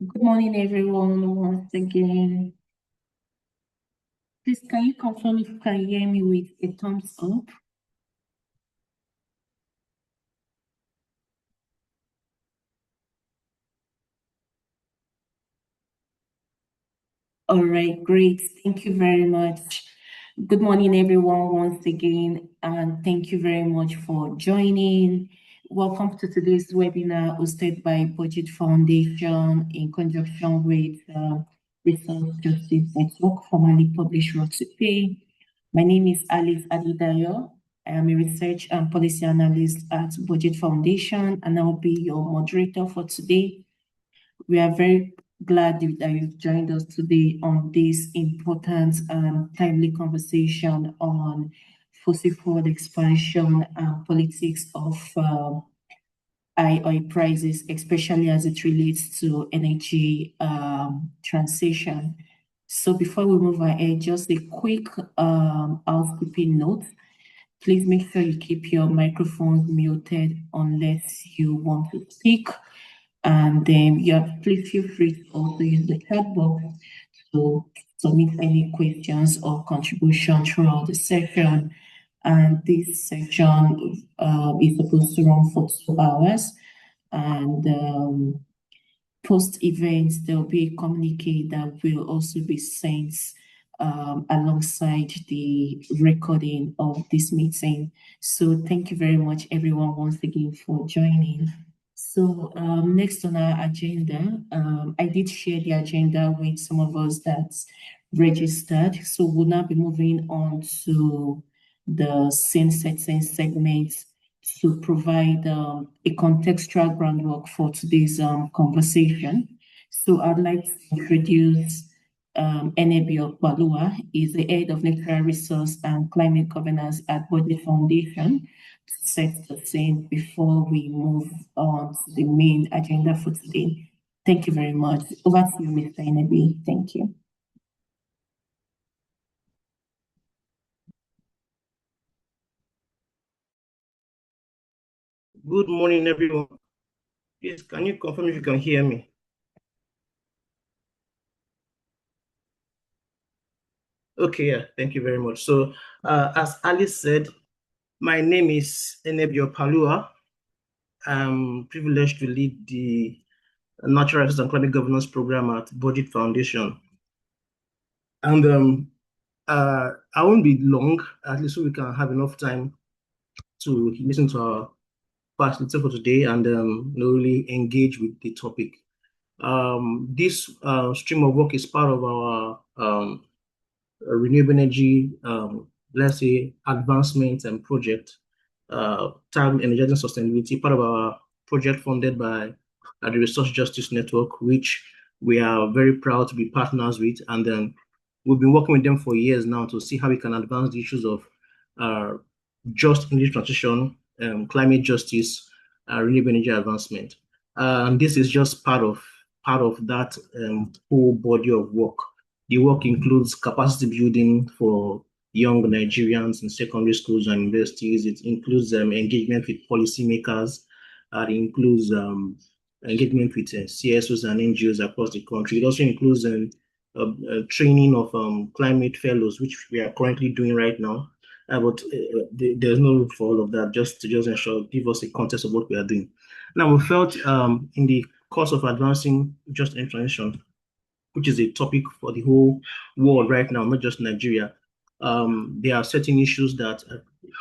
Good morning, everyone, once again. Please, can you confirm if you can hear me with a thumbs up? All right, great. Thank you very much. Good morning, everyone, once again, and thank you very much for joining. Welcome to today's webinar hosted by Budget Foundation in conjunction with Resource Justice Network, formerly published Road to Pay. My name is Alice Adidayo. I am a research and policy analyst at Budget Foundation, and I'll be your moderator for today. We are very glad that you've joined us today on this important and timely conversation on fossil fuel expansion and politics of high oil prices, especially as it relates to energy transition. So before we move ahead, just a quick housekeeping note. Please make sure you keep your microphones muted unless you want to speak. And then please feel free to also use the chat box to submit any questions or contribution throughout the session. And this session is supposed to run for 2 hours. And post-event, there'll be a communique that will also be sent alongside the recording of this meeting. So thank you very much, everyone, once again for joining. So next on our agenda, I did share the agenda with some of us that's registered. So we'll now be moving on to the scene-setting segment to provide a contextual groundwork for today's conversation. So I'd like to introduce Renewable Balua. Is the head of natural resource and climate governance at Budget Foundation, to set the scene before we move on to the main agenda for today. Thank you very much. Over to you, Mr. Enebi. Thank you. Good morning, everyone. Please, can you confirm if you can hear me? Okay, yeah, thank you very much. So, as Alice said, my name is Renewable Palua. I'm privileged to lead the Natural Resources and Climate Governance Program at Budget Foundation. And I won't be long, at least so we can have enough time to listen to our facilitator for today and really engage with the topic. This stream of work is part of our renewable energy, let's say, advancement and project, tagged Energy Sustainability, part of our project funded by the Resource Justice Network, which we are very proud to be partners with. And then we've been working with them for years now to see how we can advance the issues of just energy transition, climate justice, renewable energy advancement. And this is just part of that whole body of work. The work includes capacity building for young Nigerians in secondary schools and universities. It includes engagement with policymakers. It includes engagement with CSOs and NGOs across the country. It also includes training of climate fellows, which we are currently doing right now. But there's no room for all of that, just to ensure, give us a context of what we are doing. Now, we felt in the course of advancing just energy transition, which is a topic for the whole world right now, not just Nigeria. There are certain issues that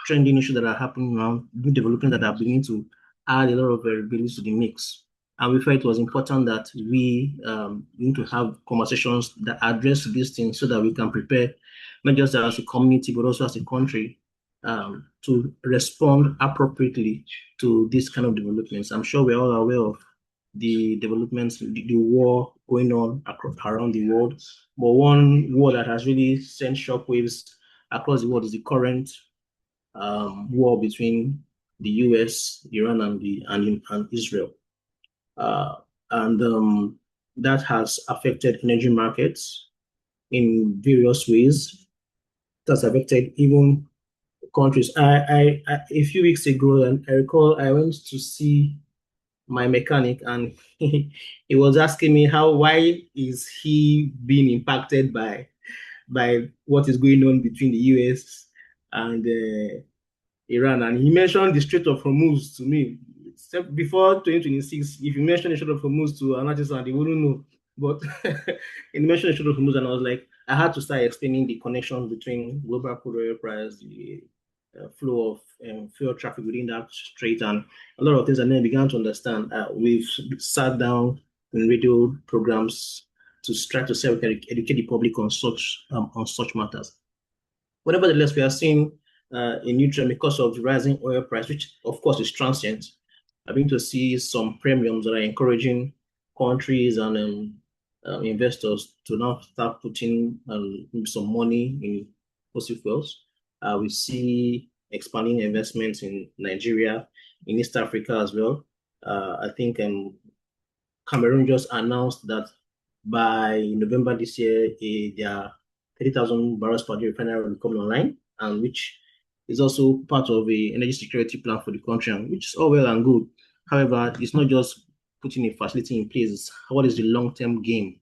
trending issues that are happening now, new developments that are beginning to add a lot of variability to the mix. And we felt it was important that we need to have conversations that address these things so that we can prepare, not just as a community, but also as a country, to respond appropriately to these kind of developments. I'm sure we're all aware of the developments, the war going on around the world. But one war that has really sent shockwaves across the world is the current war between the US, Iran, and Israel. And that has affected energy markets in various ways. That's affected even countries. A few weeks ago, and I recall I went to see my mechanic, and he was asking me why is he being impacted by what is going on between the US and Iran. And he mentioned the Strait of Hormuz to me. Except before 2026, if you mention the Strait of Hormuz to an artisan, they wouldn't know. But he mentioned the Strait of Hormuz, and I was like, I had to start explaining the connection between global crude oil price, the flow of fuel traffic within that strait, and a lot of things. And then I began to understand. We've sat down in radio programs to try to educate the public on such matters. But nevertheless, we are seeing a new trend because of the rising oil price, which of course is transient. I'm going to see some premiums that are encouraging countries and investors to now start putting some money in fossil fuels. We see expanding investments in Nigeria, in East Africa as well. I think Cameroon just announced that by November this year, their 30,000 barrels per day refinery will come online, and which is also part of a energy security plan for the country, and which is all well and good. However, it's not just putting a facility in place. It's what is the long-term game?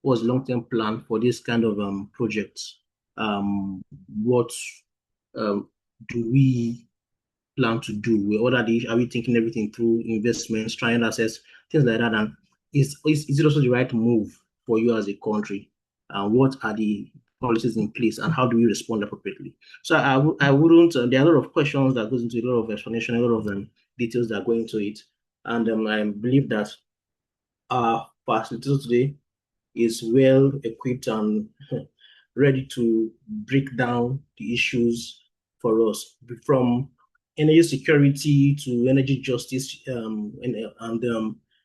What's the long-term plan for this kind of projects? What do we plan to do? What are we thinking everything through investments, trying assets, things like that? And is it also the right move for you as a country? And what are the policies in place, and how do we respond appropriately? So I wouldn't. There are a lot of questions that goes into a lot of explanation, a lot of details that go into it, and I believe that our facilitator today is well equipped and ready to break down the issues for us, from energy security to energy justice, and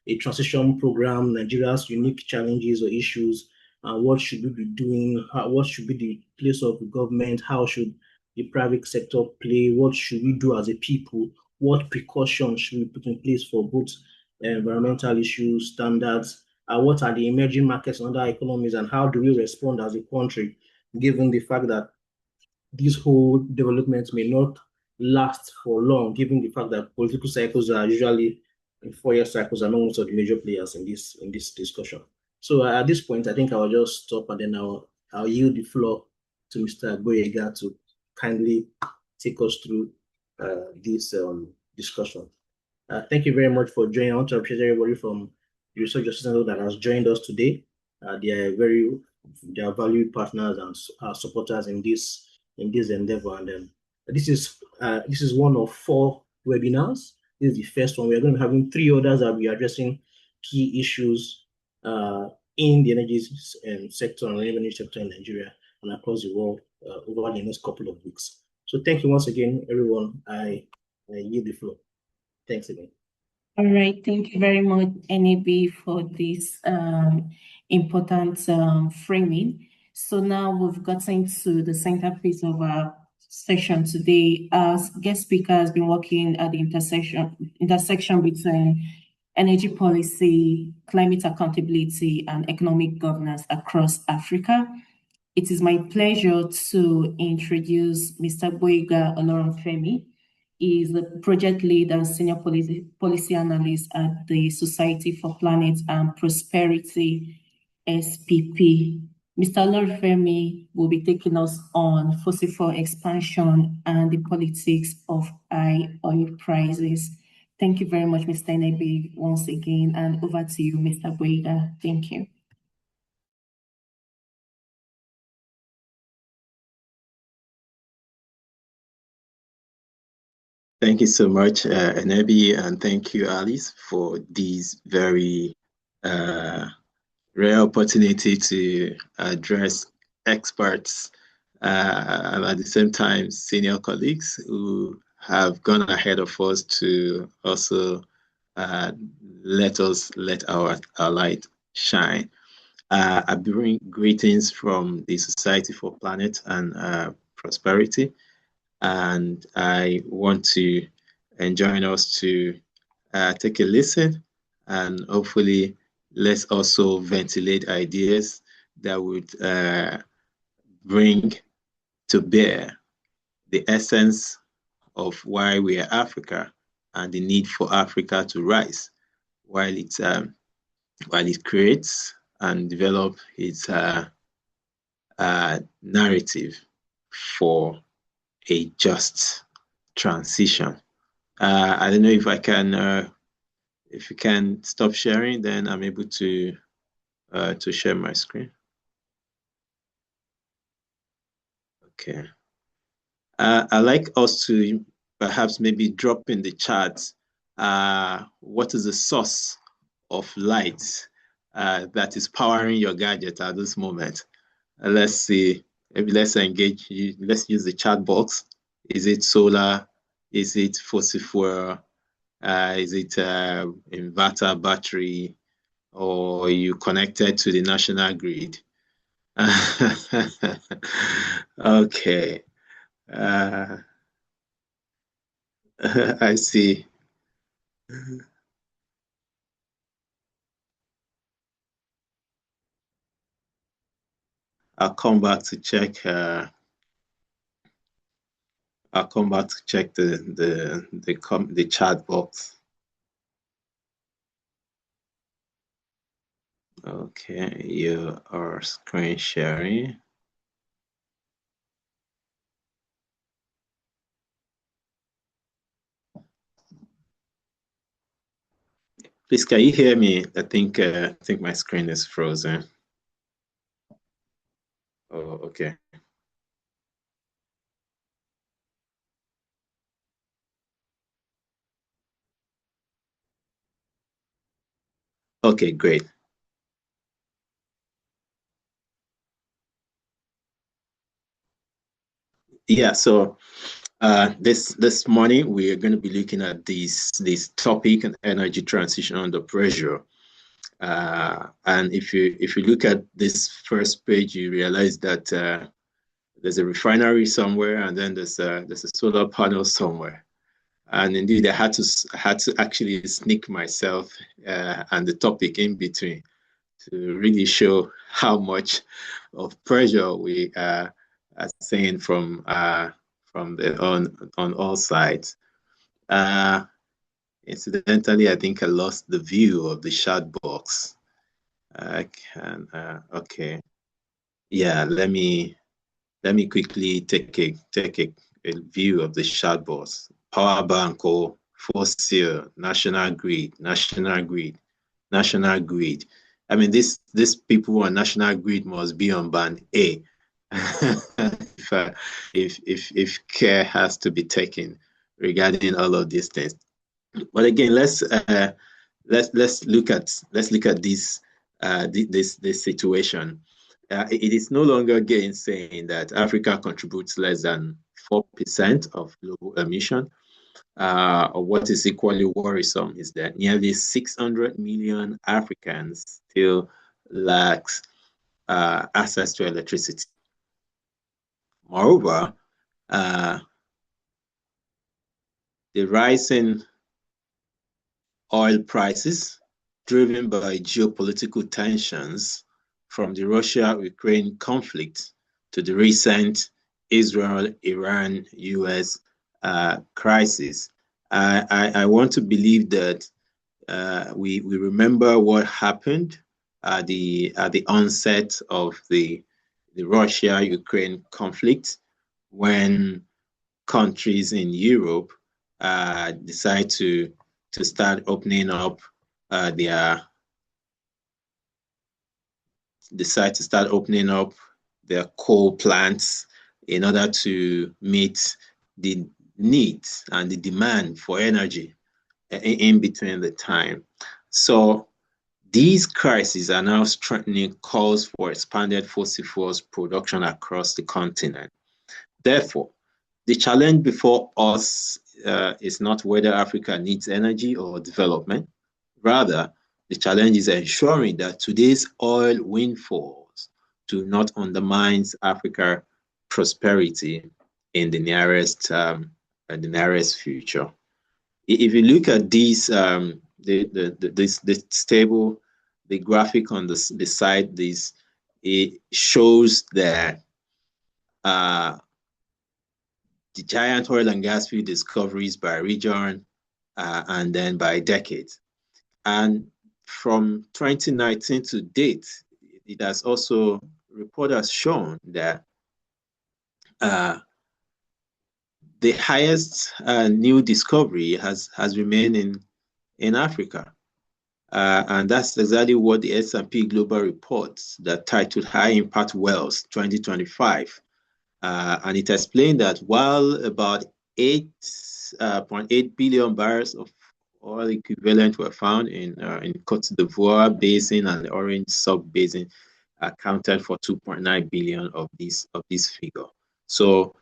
a transition program, Nigeria's unique challenges or issues, what should we be doing, what should be the place of the government, how should the private sector play, what should we do as a people, what precautions should we put in place for both environmental issues, standards, what are the emerging markets and other economies, and how do we respond as a country, given the fact that these whole developments may not last for long, given the fact that political cycles are usually in 4-year cycles among most of the major players in this discussion. So at this point, I think I'll just stop, and then I'll yield the floor to Mr. Gboyega to kindly take us through this discussion. Thank you very much for joining. I want to appreciate everybody from the Research Justice Center that has joined us today. They are valued partners and supporters in this endeavor. And this is one of 4 webinars. This is the first one. We are going to be having 3 others that will be addressing key issues in the energy sector and energy sector in Nigeria and across the world over the next couple of weeks. So thank you once again, everyone. I yield the floor. Thanks again. All right, thank you very much, NAB, for this important framing. So now we've gotten to the centerpiece of our session today. Our guest speaker has been working at the intersection between energy policy, climate accountability, and economic governance across Africa. It is my pleasure to introduce Mr. Gboyega Olorunfemi. He is the project lead and senior policy analyst at the Society for Planet and Prosperity, SPP. Mr. Olorunfemi will be taking us on fossil fuel expansion and the politics of high oil prices. Thank you very much, Mr. Nebe, once again, and over to you, Mr. Gboyega. Thank you. Thank you so much, Enebi, and thank you, Alice, for this very rare opportunity to address experts and at the same time senior colleagues who have gone ahead of us to also let our light shine. I bring greetings from the Society for Planet and Prosperity, and I want to join us to take a listen, and hopefully let's also ventilate ideas that would bring to bear the essence of why we are Africa and the need for Africa to rise while it creates and develop its narrative for a just transition. I don't know if I can, if you can stop sharing, then I'm able to share my screen. Okay. I'd like us to perhaps maybe drop in the chat what is the source of light that is powering your gadget at this moment. Let's see, maybe let's engage, let's use the chat box. Is it solar? Is it fossil fuel? Is it inverter battery? Or are you connected to the national grid? Okay. I see. I'll come back to check. I'll come back to check the chat box. Okay, you are screen sharing. Please, can you hear me? I think my screen is frozen. Oh, okay. Okay, great. Yeah, so this morning we are going to be looking at this topic on energy transition under pressure. And if you look at this first page, you realize that there's a refinery somewhere, and then there's a solar panel somewhere. And indeed, I had to actually sneak myself and the topic in between to really show how much of pressure we are seeing from on all sides. Incidentally, I think I lost the view of the chat box. I can okay. Yeah, let me quickly take a view of the chat box. Power bank or fossil, national grid. I mean, these people on national grid must be on band A. if care has to be taken regarding all of these things. But again, let's look at this this situation. It is no longer again saying that Africa contributes less than 4% of global emission. What is equally worrisome is that nearly 600 million Africans still lack access to electricity. Moreover, the rising oil prices, driven by geopolitical tensions from the Russia-Ukraine conflict to the recent Israel-Iran-US crisis. I want to believe that we remember what happened at the onset of the Russia-Ukraine conflict, when countries in Europe decide to start opening up their coal plants in order to meet the needs and the demand for energy in between the time. So these crises are now strengthening calls for expanded fossil fuels production across the continent. Therefore, the challenge before us is not whether Africa needs energy or development. Rather, the challenge is ensuring that today's oil windfalls do not undermine Africa's prosperity in the nearest future. If you look at this table, the graphic on beside this, it shows that the giant oil and gas field discoveries by region and then by decades. And from 2019 to date, it has also, report has shown that the highest new discovery has remained in Africa. And that's exactly what the S&P Global Report that titled High Impact Wells 2025. And it explained that while about 8.8 billion barrels of oil equivalent were found in Cote d'Ivoire Basin and the Orange Sub-Basin, accounted for 2.9 billion of this figure. So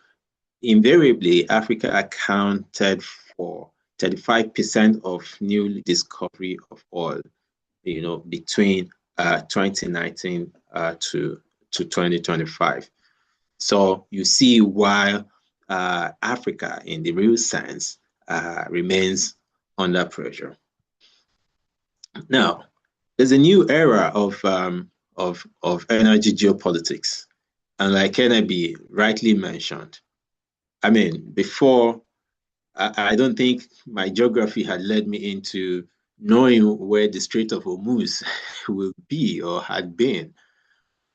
invariably, Africa accounted for 35% of new discovery of oil, between 2019 to 2025. So you see why Africa, in the real sense, remains under pressure. Now, there's a new era of energy geopolitics, and like Kennedy rightly mentioned, I mean, before, I don't think my geography had led me into knowing where the Strait of Hormuz will be or had been.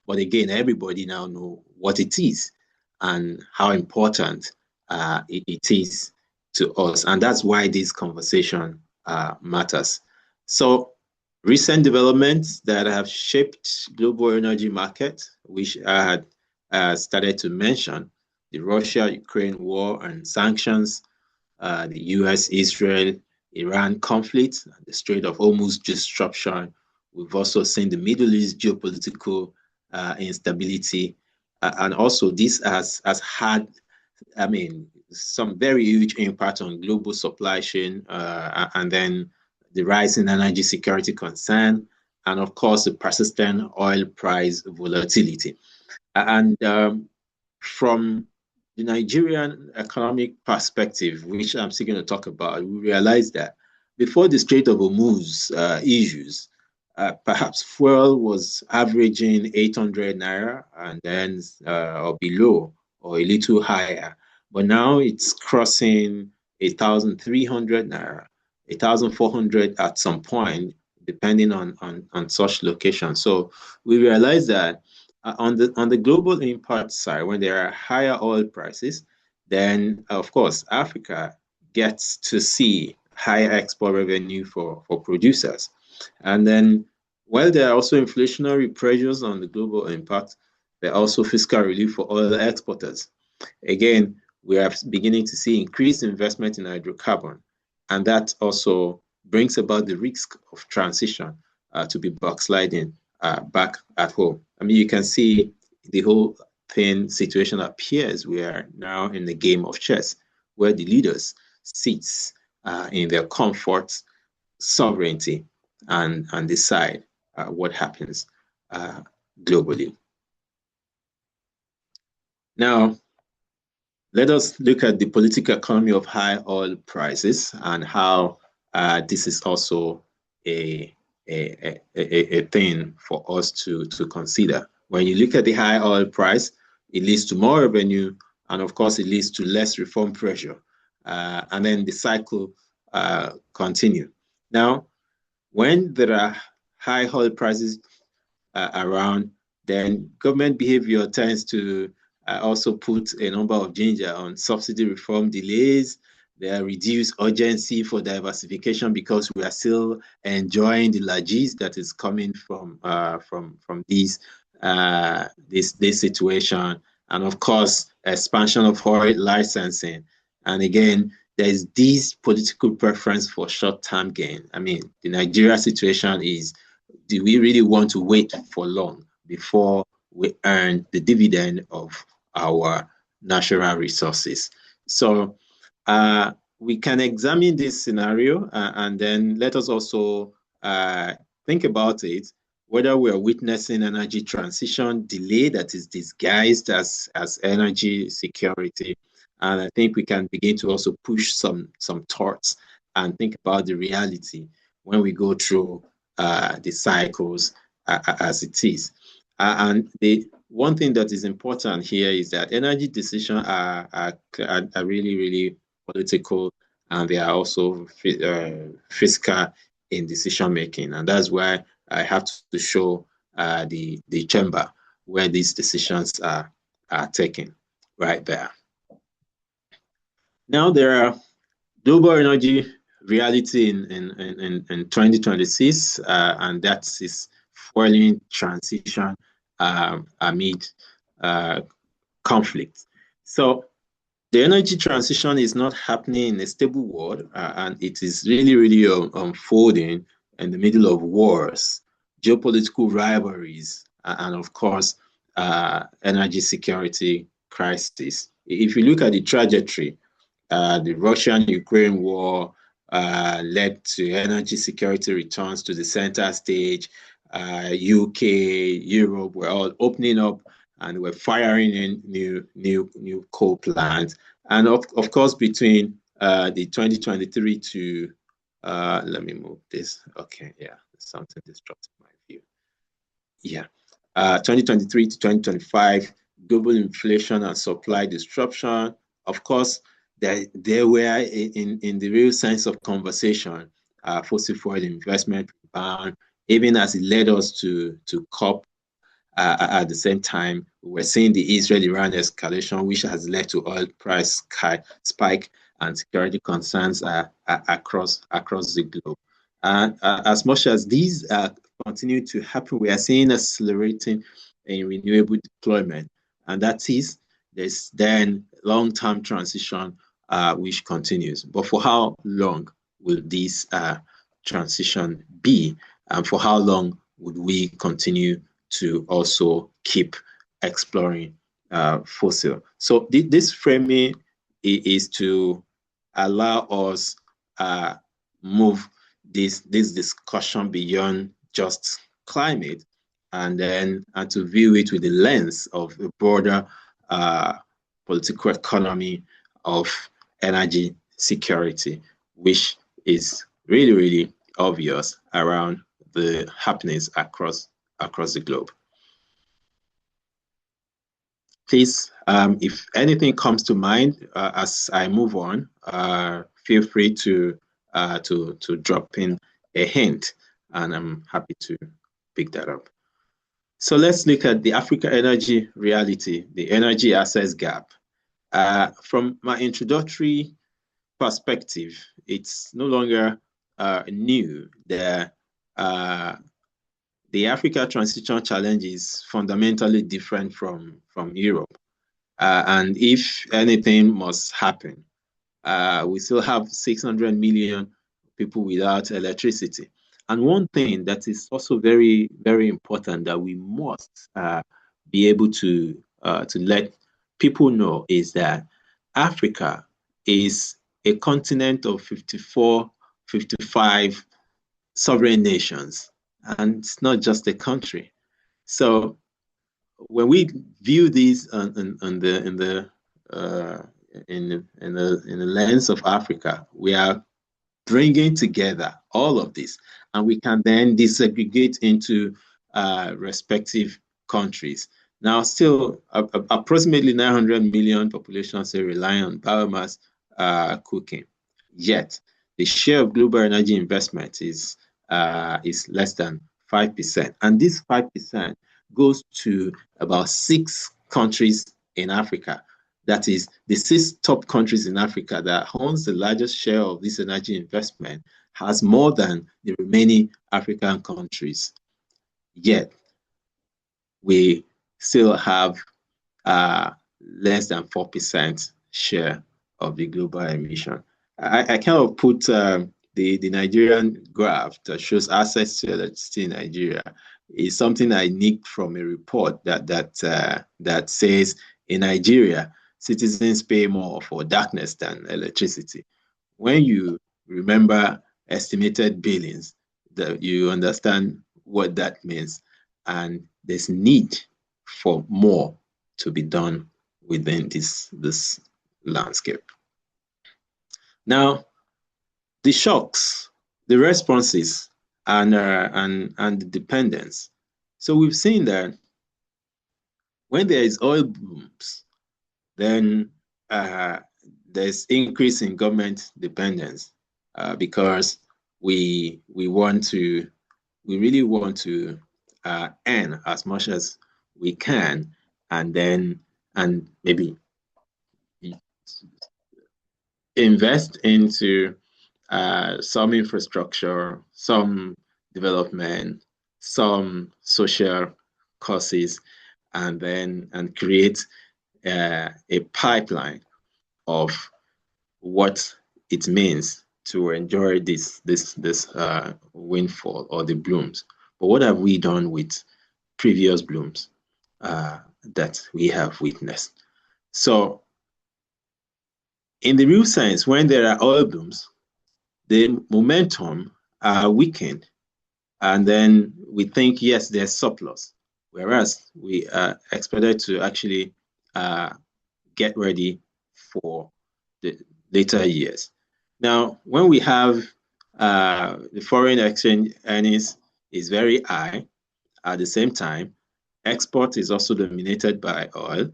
But again, everybody now knows what it is and how important it is to us. And that's why this conversation matters. So recent developments that have shaped global energy market, which I had started to mention, the Russia-Ukraine war and sanctions, the US-Israel, Iran conflict, the Strait of Hormuz disruption. We've also seen the Middle East geopolitical instability. And also this has had, I mean, some very huge impact on global supply chain, and then the rise in energy security concern, and of course, the persistent oil price volatility. And from the Nigerian economic perspective, which I'm still going to talk about, we realize that before the Strait of Hormuz issues, perhaps fuel was averaging 800 naira and then or below or a little higher. But now it's crossing 1,300 naira, 1,400 at some point, depending on such location. So we realize that on the global impact side, when there are higher oil prices, then of course Africa gets to see higher export revenue for producers. And then while there are also inflationary pressures on the global impact, there are also fiscal relief for oil exporters. Again, we are beginning to see increased investment in hydrocarbon, and that also brings about the risk of transition to be backsliding back at home. I mean, you can see the whole situation appears we are now in the game of chess, where the leaders sit in their comfort, sovereignty, and decide what happens globally. Now, let us look at the political economy of high oil prices and how this is also a thing for us to consider. When you look at the high oil price, it leads to more revenue, and of course, it leads to less reform pressure, and then the cycle continue. Now, when there are high oil prices around, then government behavior tends to also put a number of ginger on subsidy reform delays. There reduced urgency for diversification because we are still enjoying the largesse that is coming from this situation, and of course expansion of oil licensing. And again, there is this political preference for short-term gain. I mean, the Nigeria situation is: do we really want to wait for long before we earn the dividend of our natural resources? So we can examine this scenario and then let us also think about it, whether we are witnessing energy transition delay that is disguised as energy security. And I think we can begin to also push some thoughts and think about the reality when we go through the cycles as it is. And the one thing that is important here is that energy decisions are really, really political, and they are also fiscal in decision making. And that's why I have to show the chamber where these decisions are taken right there. Now there are global energy reality in 2026, and that is fueling transition amid conflict. So the energy transition is not happening in a stable world, and it is really unfolding in the middle of wars, geopolitical rivalries, and of course, energy security crisis. If you look at the trajectory, the Russian-Ukraine war led to energy security returns to the center stage. UK, Europe were all opening up and we're firing in new coal plants. And of course, between the 2023 to, let me move this. Okay, yeah, something disrupted my view. Yeah, 2023 to 2025, global inflation and supply disruption. Of course, there were in the real sense of conversation, fossil fuel investment ban, even as it led us to COP. At the same time, we're seeing the Israel-Iran escalation, which has led to oil price spike and security concerns across the globe. And as much as these continue to happen, we are seeing accelerating in renewable deployment, and that is there's then long-term transition which continues. But for how long will this transition be, and for how long would we continue to also keep exploring fossil? So this framing is to allow us move this discussion beyond just climate, and to view it with the lens of a broader political economy of energy security, which is really obvious around the happenings across the globe. Please, if anything comes to mind as I move on, feel free to drop in a hint, and I'm happy to pick that up. So let's look at the Africa energy reality, the energy access gap. From my introductory perspective, it's no longer new. The Africa transition challenge is fundamentally different from Europe. And if anything must happen, we still have 600 million people without electricity. And one thing that is also very important that we must be able to let people know is that Africa is a continent of 54, 55 sovereign nations, and it's not just a country. So when we view these in the lens of Africa, we are bringing together all of this, and we can then disaggregate into respective countries. Now, still, approximately 900 million population say rely on biomass cooking. Yet, the share of global energy investment is less than 5%, and this 5% goes to about 6 countries in Africa. That is, the 6 top countries in Africa that owns the largest share of this energy investment has more than the remaining African countries. Yet, we still have less than 4% share of the global emission. I kind of put the Nigerian graph that shows access to electricity in Nigeria is something I nicked from a report that says in Nigeria, citizens pay more for darkness than electricity. When you remember estimated billings, that you understand what that means, and there's need for more to be done within this landscape. Now, the shocks, the responses, and the dependence. So we've seen that when there is oil booms, then there's increase in government dependence because we really want to earn as much as we can, and maybe invest into some infrastructure, some development, some social causes, and create a pipeline of what it means to enjoy this windfall or the blooms. But what have we done with previous blooms that we have witnessed? So in the real sense, when there are oil blooms, the momentum are weakened. And then we think, yes, there's surplus. Whereas we are expected to actually get ready for the later years. Now, when we have the foreign exchange earnings is very high, at the same time, export is also dominated by oil.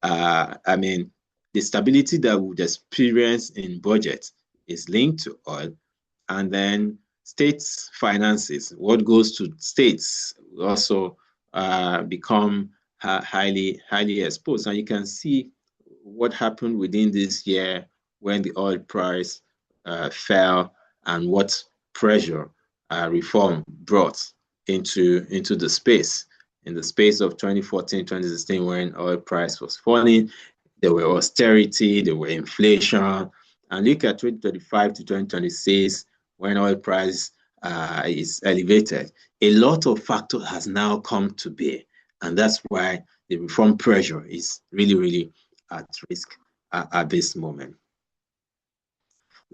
I mean, the stability that we would experience in budget is linked to oil. And then states' finances, what goes to states, will also become highly exposed. And you can see what happened within this year when the oil price fell and what pressure reform brought into the space. In the space of 2014, 2016, when oil price was falling, there were austerity, there were inflation. And look at 2035 to 2026, when oil price is elevated. A lot of factors has now come to bear. And that's why the reform pressure is really at risk at this moment.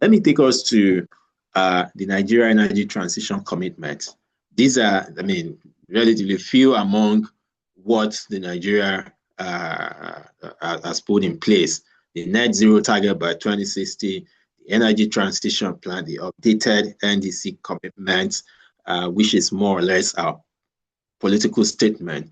Let me take us to the Nigeria Energy Transition Commitment. These are, I mean, relatively few among what the Nigeria has put in place. The net zero target by 2060, the energy transition plan, the updated NDC commitment, which is more or less our political statement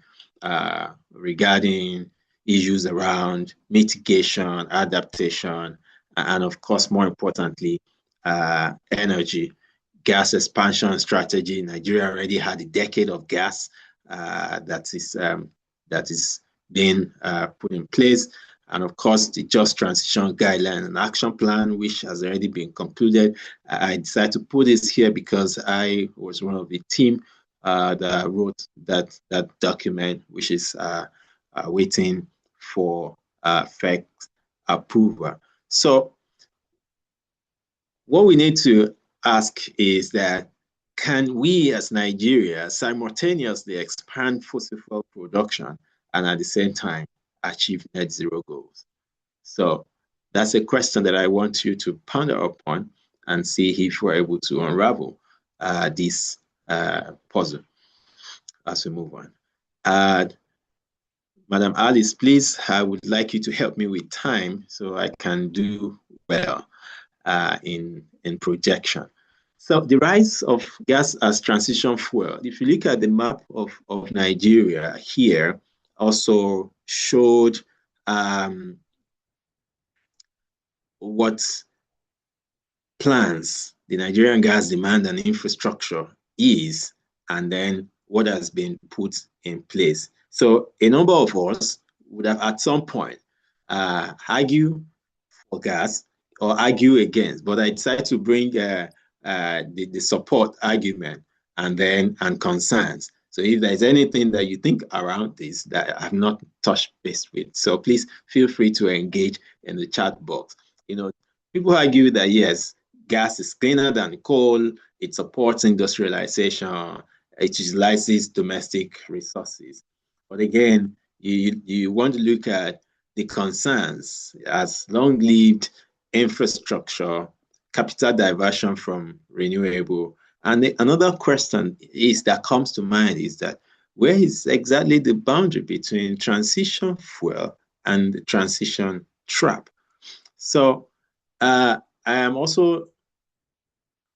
regarding issues around mitigation, adaptation, and of course, more importantly, energy. Gas expansion strategy. Nigeria already had a decade of gas that is being put in place. And of course, the Just Transition Guideline and Action Plan, which has already been concluded. I decided to put this here because I was one of the team that wrote that document, which is waiting for FEC approval. So what we need to ask is that, can we as Nigeria simultaneously expand fossil fuel production and at the same time achieve net zero goals? So that's a question that I want you to ponder upon and see if we're able to unravel this puzzle as we move on. Madam Alice, please, I would like you to help me with time so I can do well in projection. So the rise of gas as transition fuel, if you look at the map of Nigeria here, also showed what plans the Nigerian gas demand and infrastructure is, and then what has been put in place. So a number of us would have at some point argue for gas or argue against, but I decided to bring the support argument and concerns. So if there's anything that you think around this that I've not touched base with, so please feel free to engage in the chat box. You know, people argue that yes, gas is cleaner than coal, it supports industrialization, it utilizes domestic resources. But again, you want to look at the concerns as long-lived infrastructure, capital diversion from renewable. And another question that comes to mind is that, where is exactly the boundary between transition fuel and the transition trap? So I am also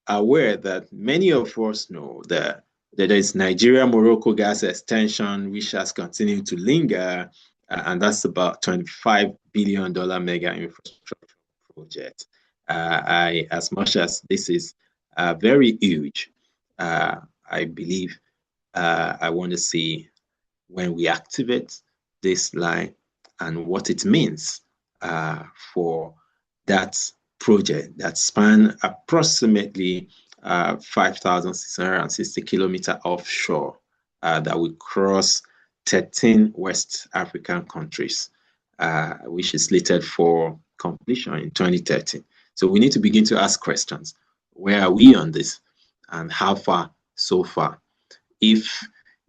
aware that many of us know that there is Nigeria-Morocco gas extension, which has continued to linger, and that's about $25 billion mega infrastructure project. As much as this is very huge. I believe I want to see when we activate this line and what it means for that project that span approximately 5,660 kilometers offshore that will cross 13 West African countries, which is slated for completion in 2030. So we need to begin to ask questions. Where are we on this? And how far so far? If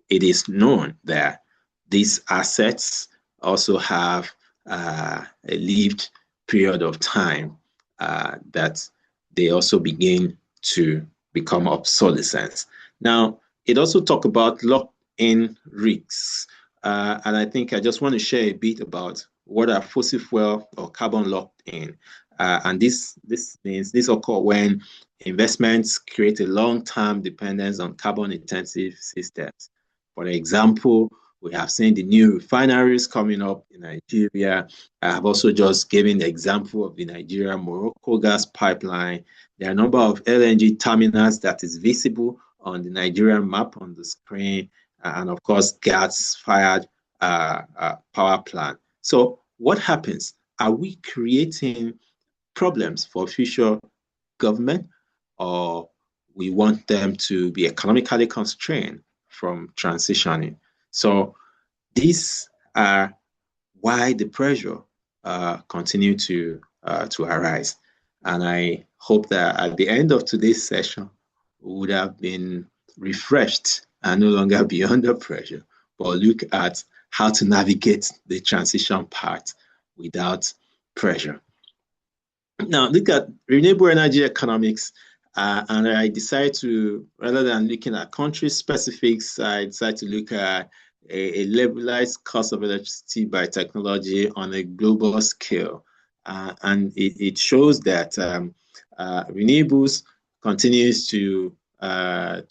it is known that these assets also have a lived period of time that they also begin to become obsolescent. Now, it also talks about lock-in risks. And I think I just want to share a bit about what are fossil fuel or carbon locked in. And this means this occur when investments create a long-term dependence on carbon-intensive systems. For example, we have seen the new refineries coming up in Nigeria. I have also just given the example of the Nigeria-Morocco gas pipeline. There are a number of LNG terminals that is visible on the Nigerian map on the screen, and of course, gas-fired power plant. So what happens? Are we creating problems for future government, or we want them to be economically constrained from transitioning? So these are why the pressure continue to arise. And I hope that at the end of today's session, we would have been refreshed and no longer be under pressure, but look at how to navigate the transition part without pressure. Now, look at renewable energy economics, and I decided to, rather than looking at country specifics, I decided to look at a levelized cost of electricity by technology on a global scale. And it shows that renewables continues to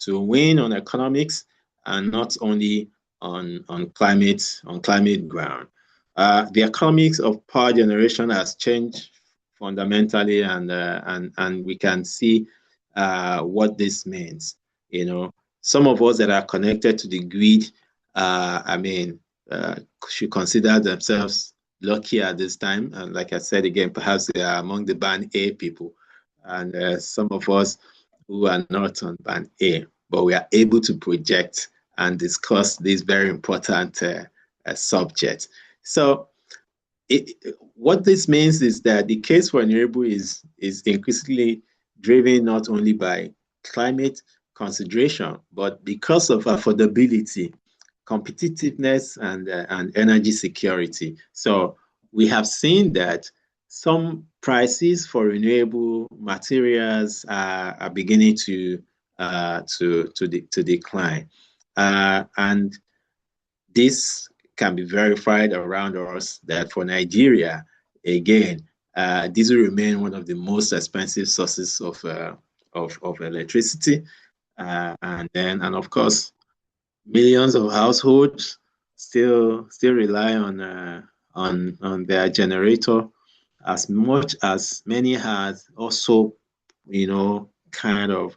win on economics and not only on climate ground. The economics of power generation has changed fundamentally, and we can see what this means. You know, some of us that are connected to the grid, should consider themselves lucky at this time. And like I said again, perhaps they are among the band A people, and some of us who are not on band A, but we are able to project and discuss this very important subject. So what this means is that the case for renewable is increasingly driven not only by climate consideration, but because of affordability, competitiveness, and energy security. So we have seen that some prices for renewable materials are beginning to decline, and this can be verified around us that for Nigeria, again, these will remain one of the most expensive sources of electricity, and of course, millions of households still rely on their generator, as much as many has also, kind of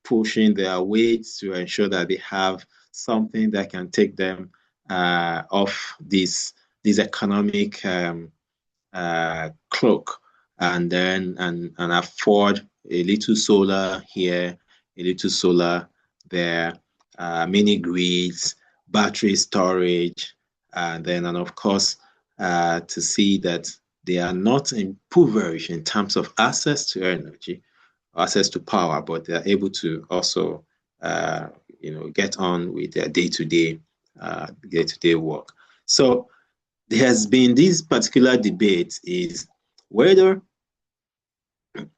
pushing their weight to ensure that they have something that can take them off this economic cloak, and afford a little solar here, a little solar there, mini grids, battery storage, and of course to see that they are not impoverished in terms of access to energy, access to power, but they are able to also get on with their day-to-day work. So there has been this particular debate is whether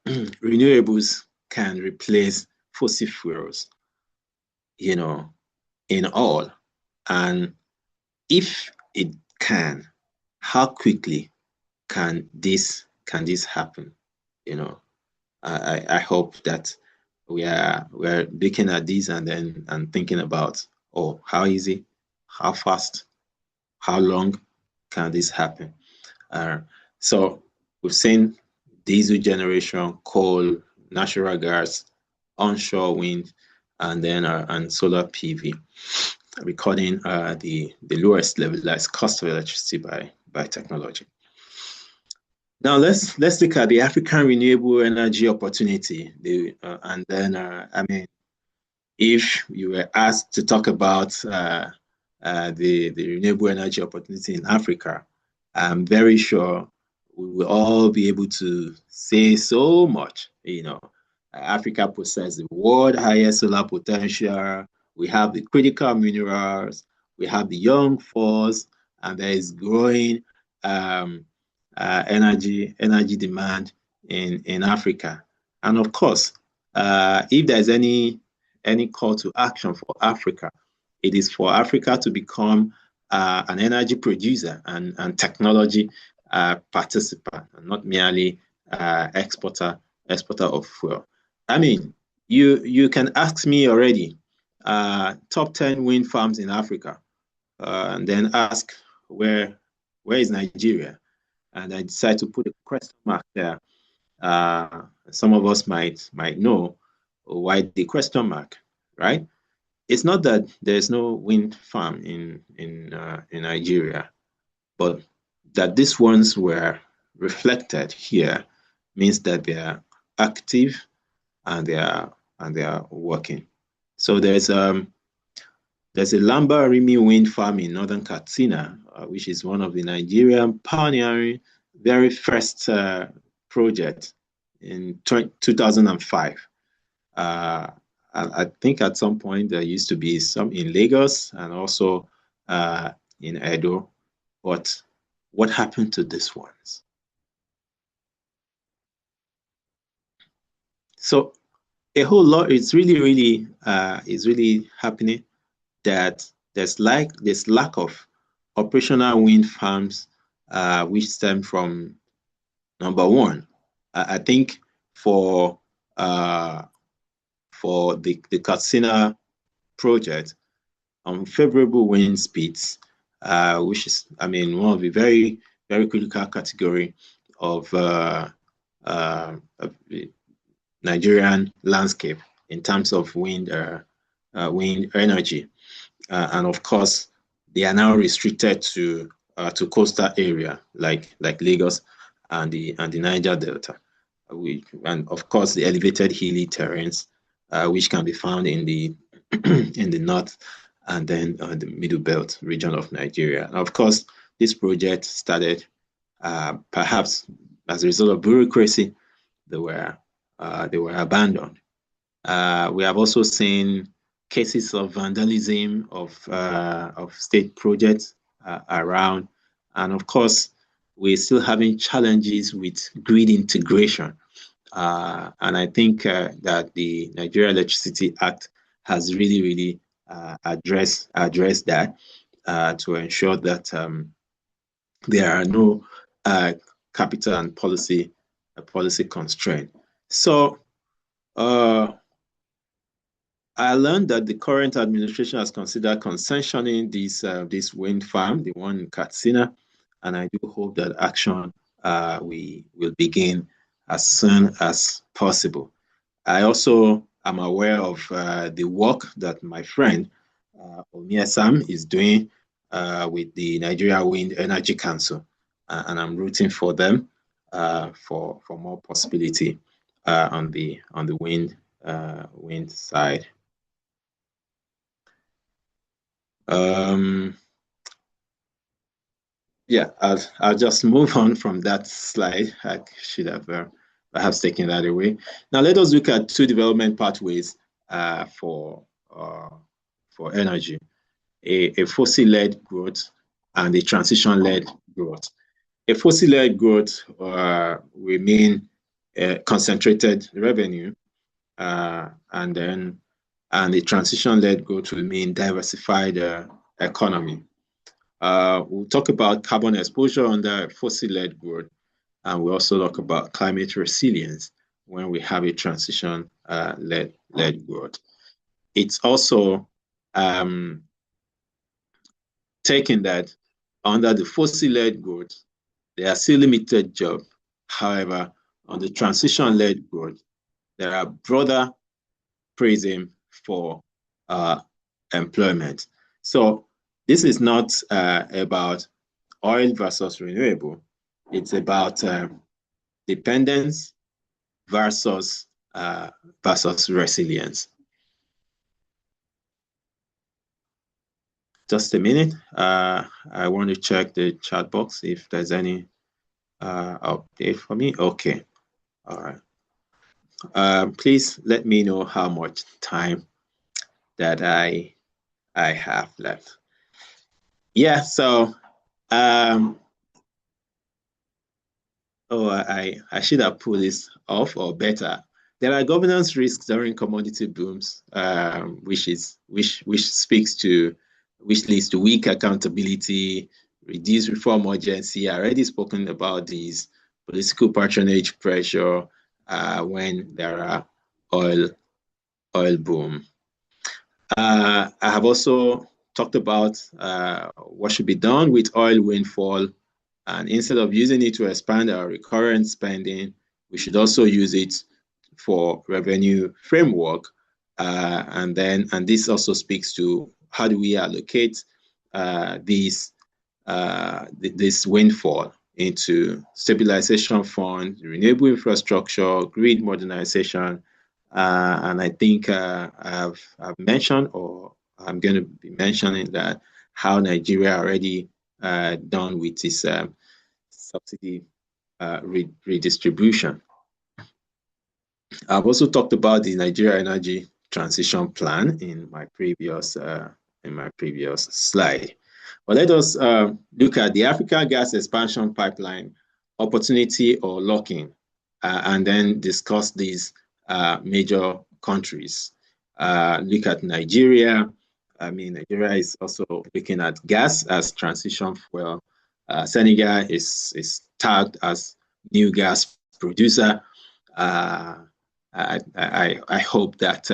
renewables can replace fossil fuels, in all, and if it can, how quickly can this happen? I hope that we're looking at this and thinking about, how easy, how fast, how long can this happen? So we've seen diesel generation, coal, natural gas, onshore wind, and then and solar PV, recording the lowest levelized cost of electricity by technology. Now let's look at the African renewable energy opportunity. And then I mean, if you were asked to talk about the renewable energy opportunity in Africa, I'm very sure we will all be able to say so much. You know, Africa possesses the world highest solar potential. We have the critical minerals. We have the young force, and there is growing energy demand in Africa. And of course, if there's any call to action for Africa, it is for Africa to become an energy producer and technology participant, and not merely exporter of fuel. I mean, you can ask me already, top 10 wind farms in Africa, and then ask where is Nigeria, and I decide to put a question mark there. Some of us might know why the question mark, right? It's not that there's no wind farm in Nigeria, but that these ones were reflected here means that they are active and they are working. So there's a Lamba Rimi wind farm in northern Katsina, which is one of the Nigerian pioneering very first project in 2005. I think at some point there used to be some in Lagos and also in Edo, but what happened to these ones? So a whole lot is really happening, that there's lack of operational wind farms, which stem from, number one, I think for the Katsina project, unfavorable wind speeds, which is, I mean, one of the very critical category of Nigerian landscape in terms of wind energy, and of course they are now restricted to coastal area like Lagos and the Niger Delta, and of course the elevated hilly terrains, which can be found in the in the north and then the middle belt region of Nigeria. And of course, this project started perhaps as a result of bureaucracy. They were abandoned. We have also seen cases of vandalism of state projects around, and of course, we're still having challenges with grid integration. And I think that the Nigeria Electricity Act has really addressed that to ensure that there are no capital and policy constraints. So I learned that the current administration has considered concessioning this wind farm, the one in Katsina, and I do hope that action we will begin as soon as possible. I also am aware of the work that my friend Omia Sam is doing with the Nigeria Wind Energy Council, and I'm rooting for them for more possibility on the wind side. Yeah, I'll just move on from that slide. I should have perhaps taken that away. Now let us look at two development pathways for energy: a fossil-led growth and a transition-led growth. A fossil-led growth will mean concentrated revenue, and the transition-led growth will mean diversified economy. We'll talk about carbon exposure under fossil-led growth, and we'll also talk about climate resilience when we have a transition-led growth. It's also taken that under the fossil-led growth, there are still limited jobs. However, on the transition-led growth, there are broader prism for employment. So this is not about oil versus renewable. It's about dependence versus resilience. Just a minute. I want to check the chat box if there's any update for me. Okay. All right. Please let me know how much time that I have left. Yeah. So, I should have pulled this off, or better. There are governance risks during commodity booms, which leads to weak accountability, reduced reform urgency. I already spoken about these. Political patronage pressure when there are oil boom. I have also talked about what should be done with oil windfall. And instead of using it to expand our recurrent spending, we should also use it for revenue framework. And this also speaks to how do we allocate this windfall into stabilization fund, renewable infrastructure, grid modernization. And I think I've mentioned, or I'm going to be mentioning, that how Nigeria already done with this subsidy redistribution. I've also talked about the Nigeria Energy Transition Plan in my previous slide. But let us look at the African gas expansion pipeline opportunity or lock-in, and then discuss these major countries. Look at Nigeria. I mean, Nigeria is also looking at gas as transition fuel. Senegal is tagged as new gas producer. I hope that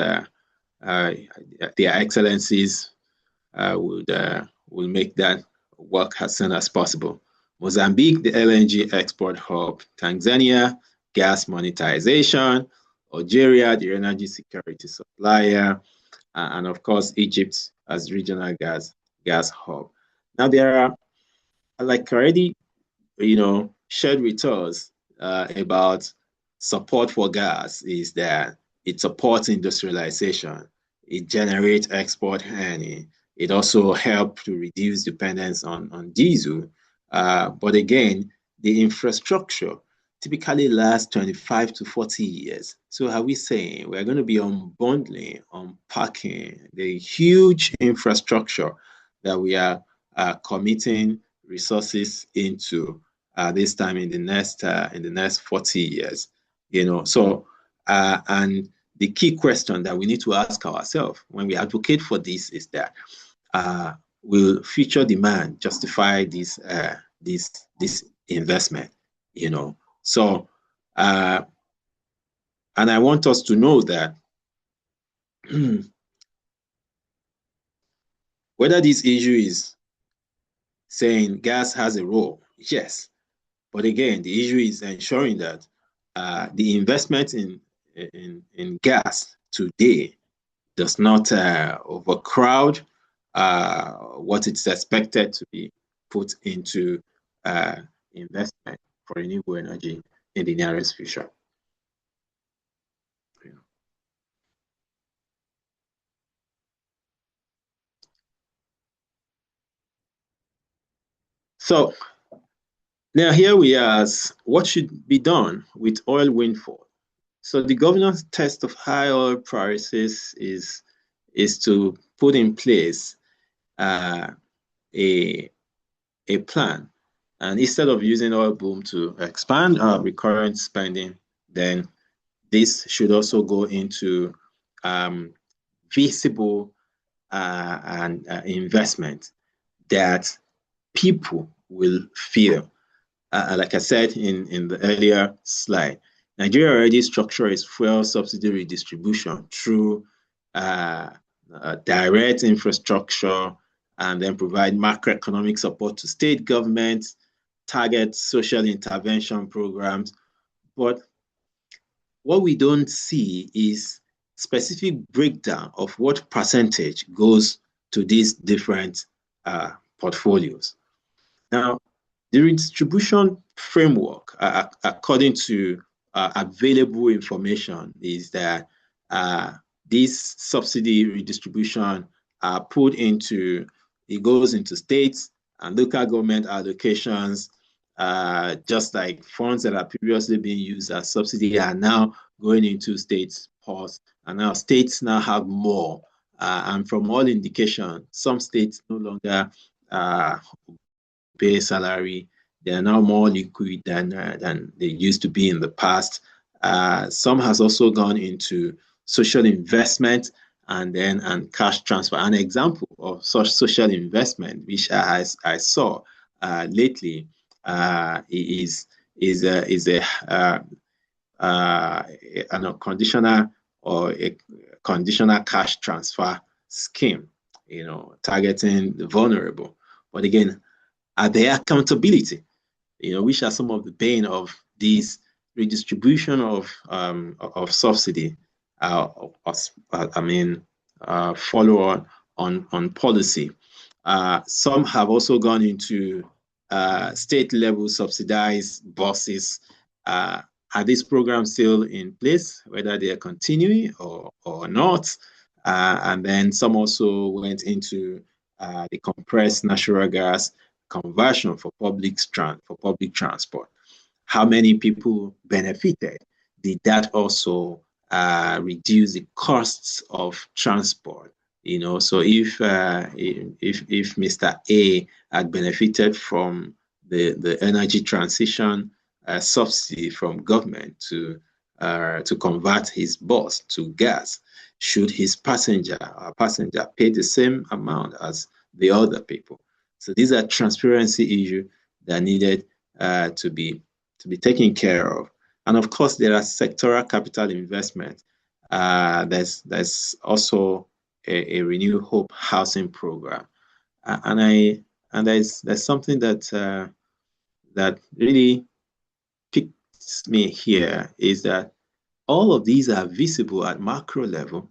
their excellencies will make that work as soon as possible. Mozambique, the LNG export hub. Tanzania, gas monetization. Algeria, the energy security supplier. And of course, Egypt as regional gas hub. Now, there are, like already, shared with us about support for gas, is that it supports industrialization, it generates export earning, it also helps to reduce dependence on diesel. But again, the infrastructure typically lasts 25 to 40 years. So are we saying we're going to be unbundling, unpacking the huge infrastructure that we are committing resources into this time in the next 40 years? So and the key question that we need to ask ourselves when we advocate for this is that will future demand justify this investment? So and I want us to know that whether this issue is saying gas has a role, yes, but again, the issue is ensuring that the investment in gas today does not overcrowd what it's expected to be put into investment for renewable energy in the nearest future. So now here we are. What should be done with oil windfall? So the governance test of high oil prices is to put in place a plan. And instead of using oil boom to expand our recurrent spending, then this should also go into visible investment that people will feel. Like I said in the earlier slide, Nigeria already structures its fuel subsidy redistribution through direct infrastructure, and then provide macroeconomic support to state governments, target social intervention programs. But what we don't see is specific breakdown of what percentage goes to these different portfolios. Now, the redistribution framework, according to available information, is that this subsidy redistribution put into, it goes into states and local government allocations, just like funds that are previously being used as subsidy are now going into states' purse, and now states now have more. And from all indication, some states no longer pay salary. They are now more liquid than they used to be in the past. Some has also gone into social investment and cash transfer. An example of such social investment, which I saw lately, is an conditional or a conditional cash transfer scheme, targeting the vulnerable. But again, are there accountability? Which are some of the pain of these redistribution of subsidy? Follow on policy. Some have also gone into state level subsidized buses. Are these programs still in place, whether they are continuing or not? And then some also went into the compressed natural gas conversion for public transport. How many people benefited? Did that also reduce the costs of transport? So if Mr. A had benefited from the energy transition subsidy from government to convert his bus to gas, should his passenger pay the same amount as the other people? So these are transparency issues that needed to be taken care of. And of course, there are sectoral capital investment. There's also a Renew Hope housing program, and there's something that really piques me here is that all of these are visible at macro level,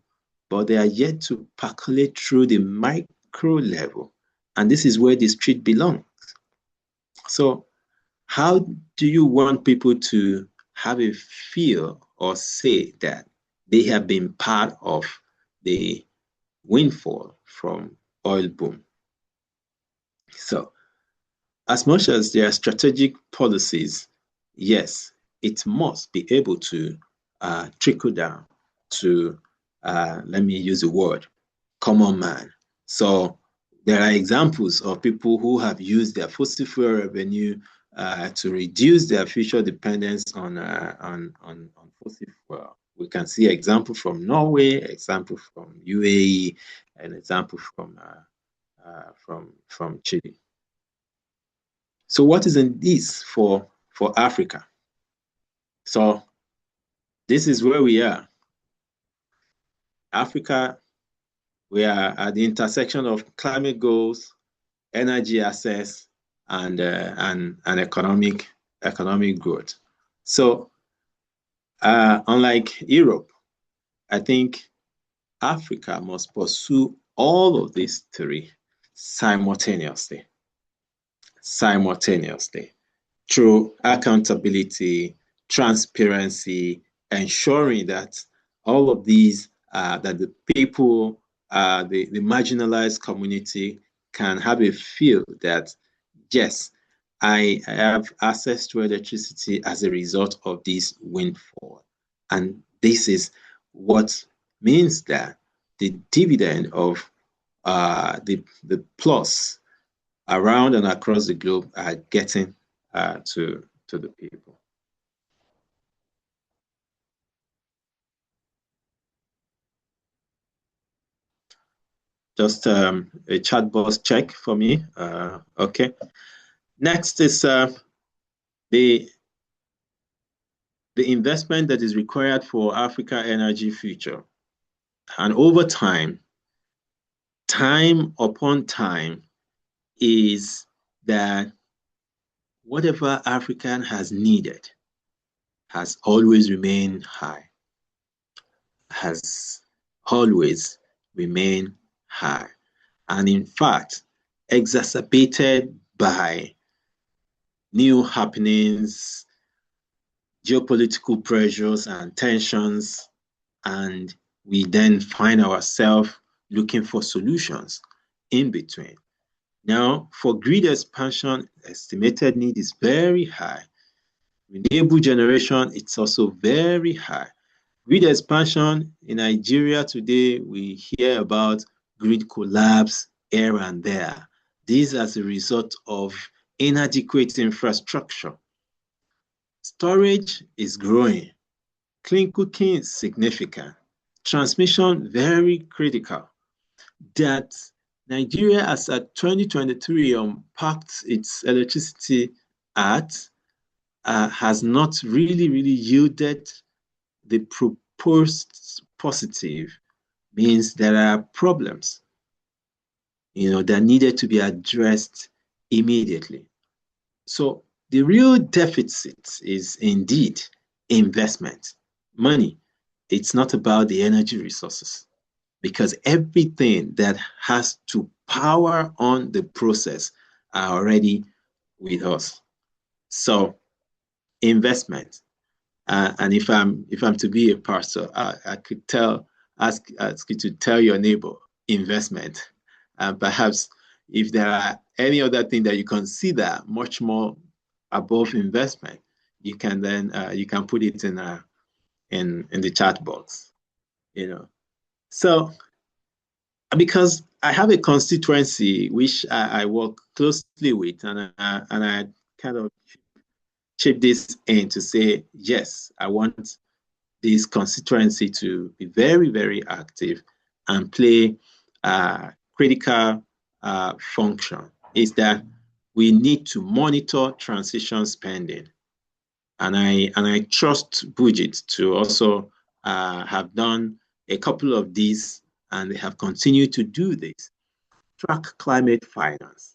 but they are yet to percolate through the micro level. And this is where the street belongs. So how do you want people to have a feel or say that they have been part of the windfall from oil boom? So as much as there are strategic policies, yes, it must be able to trickle down to, let me use the word, common man. So there are examples of people who have used their fossil fuel revenue to reduce their future dependence on fossil fuel. We can see example from Norway, example from UAE, and example from Chile. So what is in this for Africa? So this is where we are. Africa, we are at the intersection of climate goals, energy access, and economic growth. So unlike Europe, I think Africa must pursue all of these three simultaneously through accountability, transparency, ensuring that all of these, that the people, the marginalized community can have a feel that, yes, I have access to electricity as a result of this windfall. And this is what means that the dividend of the plus around and across the globe are getting to the people. Just a chat box check for me. Okay. Next is the investment that is required for Africa energy future. And over time upon time, is that whatever African has needed has always remained high, has always remained high. And in fact, exacerbated by new happenings, geopolitical pressures and tensions, and we then find ourselves looking for solutions in between. Now, for grid expansion, estimated need is very high. Renewable generation, it's also very high. Grid expansion in Nigeria today, we hear about grid collapse here and there. This as a result of inadequate infrastructure. Storage is growing. Clean cooking is significant. Transmission, very critical. That Nigeria, as at 2023, unpacked its electricity at, has not really yielded the proposed positive, means there are problems, that needed to be addressed immediately. So the real deficit is indeed investment, money. It's not about the energy resources, because everything that has to power on the process are already with us. So investment, and if I'm to be a pastor, I could ask you to tell your neighbor investment, and perhaps if there are any other thing that you consider much more above investment, you can then you can put it in the chat box, So because I have a constituency which I work closely with, and I kind of chip this in to say, yes, I want this constituency to be very active and play a critical function, is that we need to monitor transition spending. And I trust Budget to also have done a couple of these, and they have continued to do this. Track climate finance,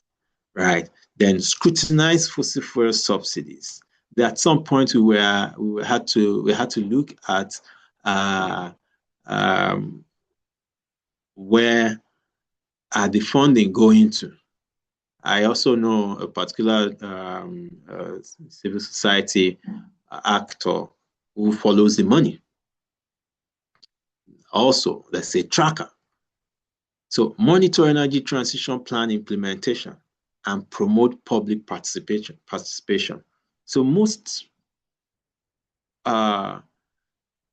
right? Then scrutinize fossil fuel subsidies. At some point we had to look at where are the funding going to. I also know a particular civil society actor who follows the money. Also, let's say tracker. So monitor energy transition plan implementation and promote public participation. So most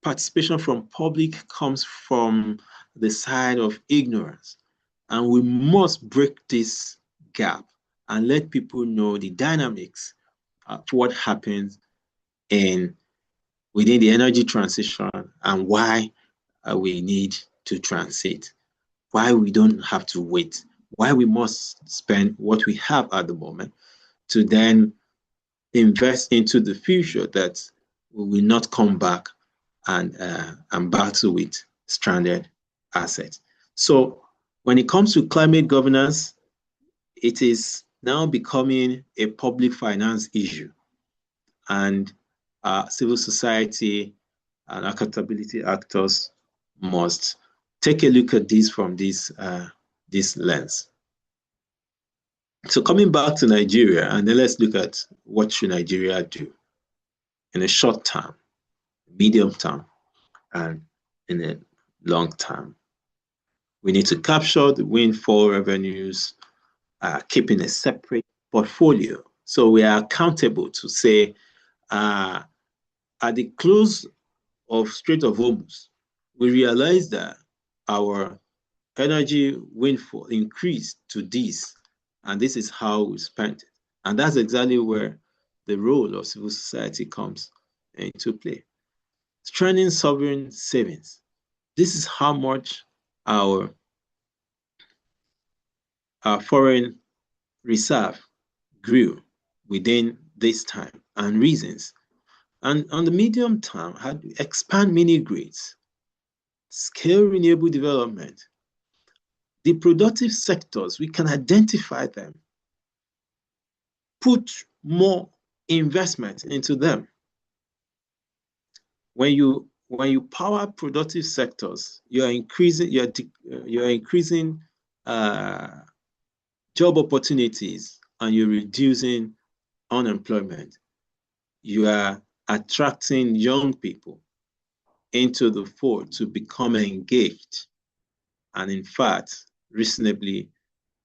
participation from public comes from the side of ignorance, and we must break this gap and let people know the dynamics of what happens within the energy transition, and why we need to transit, why we don't have to wait, why we must spend what we have at the moment to then invest into the future, that we will not come back and battle with stranded assets. So when it comes to climate governance, it is now becoming a public finance issue, and civil society and accountability actors must take a look at this from this lens. So coming back to Nigeria, and then let's look at what should Nigeria do in a short term, medium term, and in a long term. We need to capture the windfall revenues, keeping a separate portfolio. So we are accountable to say, at the close of Strait of Hormuz, we realized that our energy windfall increased to this, and this is how we spent it. And that's exactly where the role of civil society comes into play. Strengthening sovereign savings. This is how much our foreign reserve grew within this time and reasons. And on the medium term, had to expand mini grids, scale renewable development. The productive sectors, we can identify them, put more investment into them. when you power productive sectors, you're increasing job opportunities and you're reducing unemployment. You are attracting young people into the fold to become engaged and, in fact, reasonably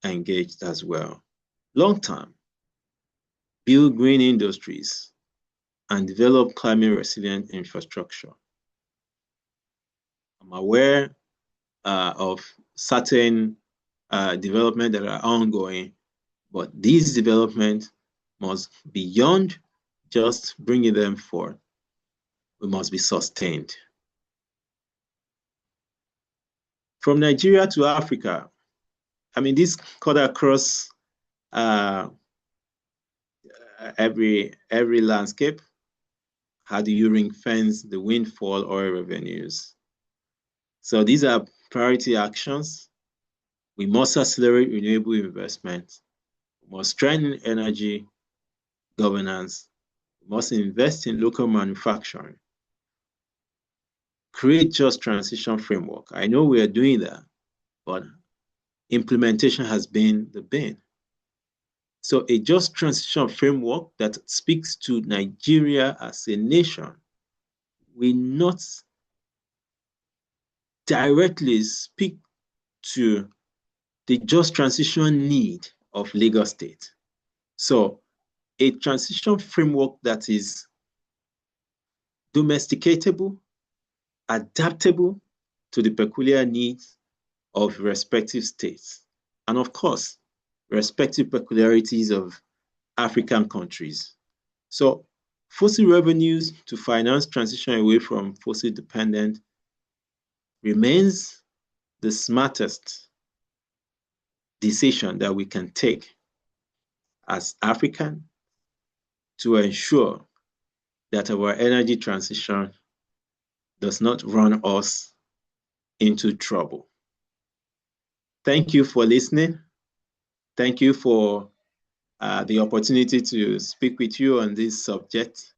engaged as well. Long term, build green industries and develop climate resilient infrastructure. I'm aware of certain development that are ongoing, but these developments must beyond just bringing them forth. We must be sustained. From Nigeria to Africa, I mean, this cut across every landscape. How do you ring fence the windfall oil revenues? So these are priority actions. We must accelerate renewable investment. We must strengthen energy governance. We must invest in local manufacturing. Create just transition framework. I know we are doing that, but implementation has been the bane. So a just transition framework that speaks to Nigeria as a nation will not directly speak to the just transition need of Lagos State. So a transition framework that is domesticatable, adaptable to the peculiar needs of respective states, and of course, respective peculiarities of African countries. So fossil revenues to finance transition away from fossil dependent remains the smartest decision that we can take as African to ensure that our energy transition does not run us into trouble. Thank you for listening. Thank you for the opportunity to speak with you on this subject.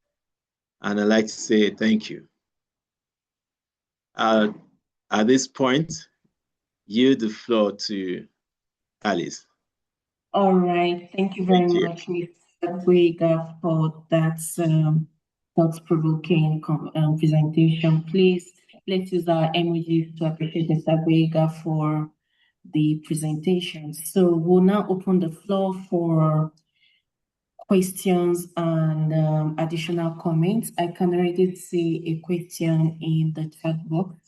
And I'd like to say thank you. At this point, yield the floor to Alice. All right. Thank you very much, Mr. Gboyega, for that thought-provoking presentation. Please, let's use our emojis to appreciate Mr. Gboyega for the presentation. So we'll now open the floor for questions and additional comments. I can already see a question in the chat box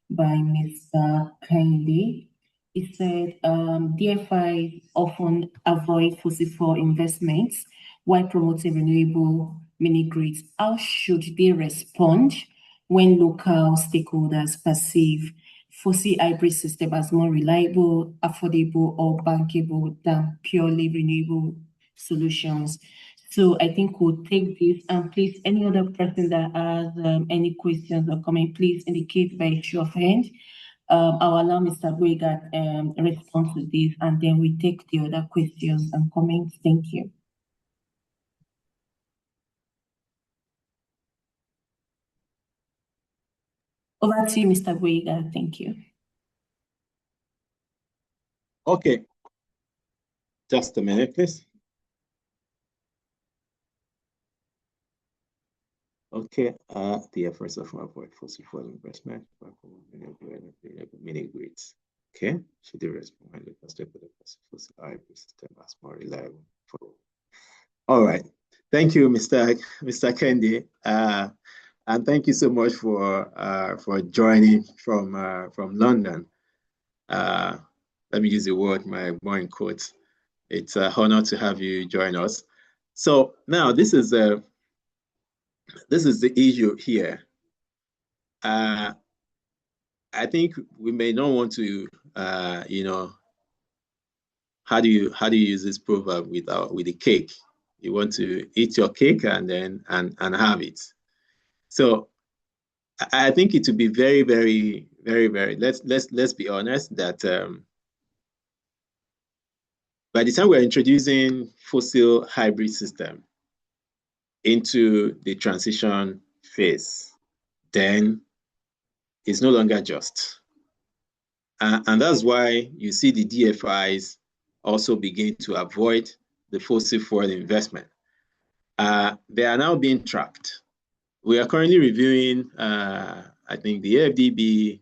by Mr. Kennedy. He said, DFI often avoid fossil fuel investments while promoting renewable mini grids. How should they respond when local stakeholders perceive fossil hybrid system as more reliable, affordable, or bankable than purely renewable solutions? So I think we'll take this, and please, any other person that has any questions or comment, please indicate by show of hand. I'll allow Mr. Gboyega respond to this, and then we take the other questions and comments. Thank you. Over to you, Mr. Gboyega. Thank you. Okay. Just a minute, please. Okay, the efforts of avoid fossil fuel investment, mini grids. Okay, should they respond when the cost of the fossil hybrid system as more reliable? All right, thank you, Mr. Kendi, and thank you so much for joining from London. Let me use the word, my in quotes. It's an honor to have you join us. So now this is the issue here. I think we may not want to, how do you use this proverb with the cake? You want to eat your cake and then and have it. So I think it would be very, very, very, very. Let's be honest that by the time we're introducing fossil hybrid system into the transition phase, then it's no longer just. And that's why you see the DFIs also begin to avoid the fossil fuel investment. They are now being tracked. We are currently reviewing, I think, the AFDB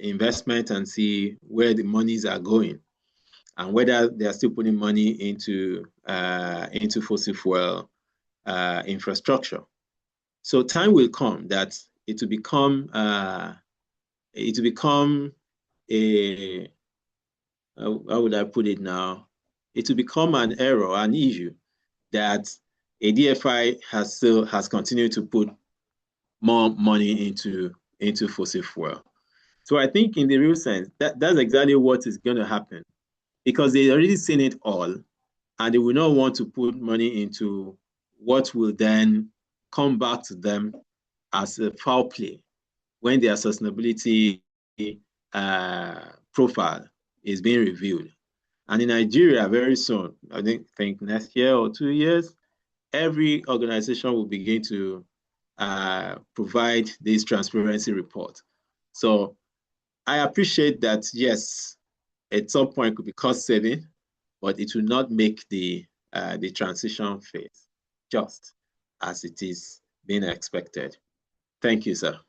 investment and see where the monies are going and whether they are still putting money into fossil fuel infrastructure. So time will come that it will become a, how would I put it now? It will become an error, an issue that a DFI has continued to put more money into fossil fuel. So I think in the real sense, that's exactly what is going to happen because they already seen it all and they will not want to put money into what will then come back to them as a foul play when their sustainability profile is being reviewed. And in Nigeria, very soon, I think next year or 2 years, every organization will begin to provide this transparency report. So I appreciate that, yes, at some point it could be cost saving, but it will not make the transition phase just as it is being expected. Thank you, sir.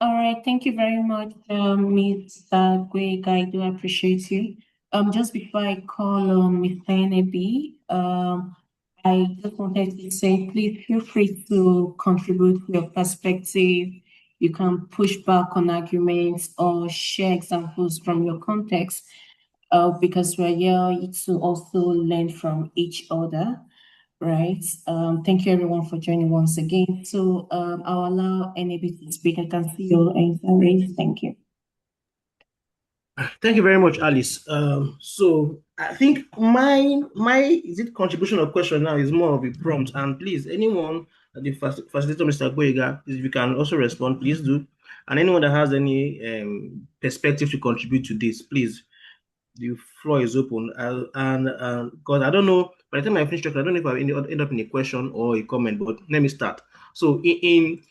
All right, thank you very much, Mr. Gboyega. I do appreciate you. Just before I call Mr. Enebi, I just wanted to say, please feel free to contribute your perspective. You can push back on arguments or share examples from your context, because we're here to also learn from each other. Right. Thank you everyone for joining once again. So I'll allow anybody to speak. I can see your hands raised. Thank you. Thank you very much, Alice. So I think my contribution or question now is more of a prompt. And please, anyone, the facilitator, Mr. Gboyega, if you can also respond, please do. And anyone that has any perspective to contribute to this, please, the floor is open. Because I don't know, by the time I finish talking, I don't know if I end up in a question or a comment, but let me start. So in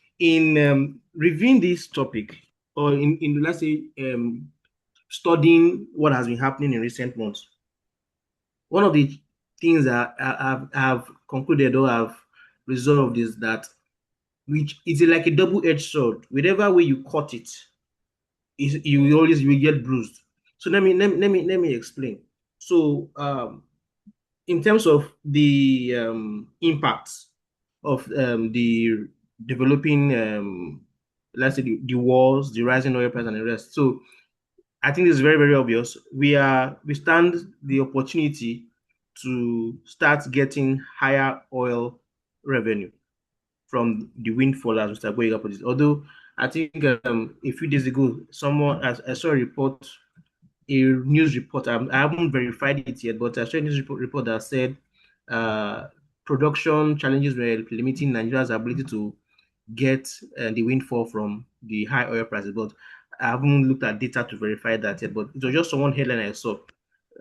reviewing this topic, or in let's say studying what has been happening in recent months, one of the things that I have concluded or have resolved is that which is like a double-edged sword. Whichever way you cut it, you will get bruised. So let me explain. So in terms of the impacts of the developing, let's say the wars, the rising oil price, and the rest. So I think it's very, very obvious. We stand the opportunity to start getting higher oil revenue from the windfall, as Mr. Gboyega put it. Although I think a few days ago, I saw a report, a news report. I haven't verified it yet, but I saw a news report that said production challenges were limiting Nigeria's ability to get the windfall from the high oil prices. But I haven't looked at data to verify that yet. But it was just one headline I saw.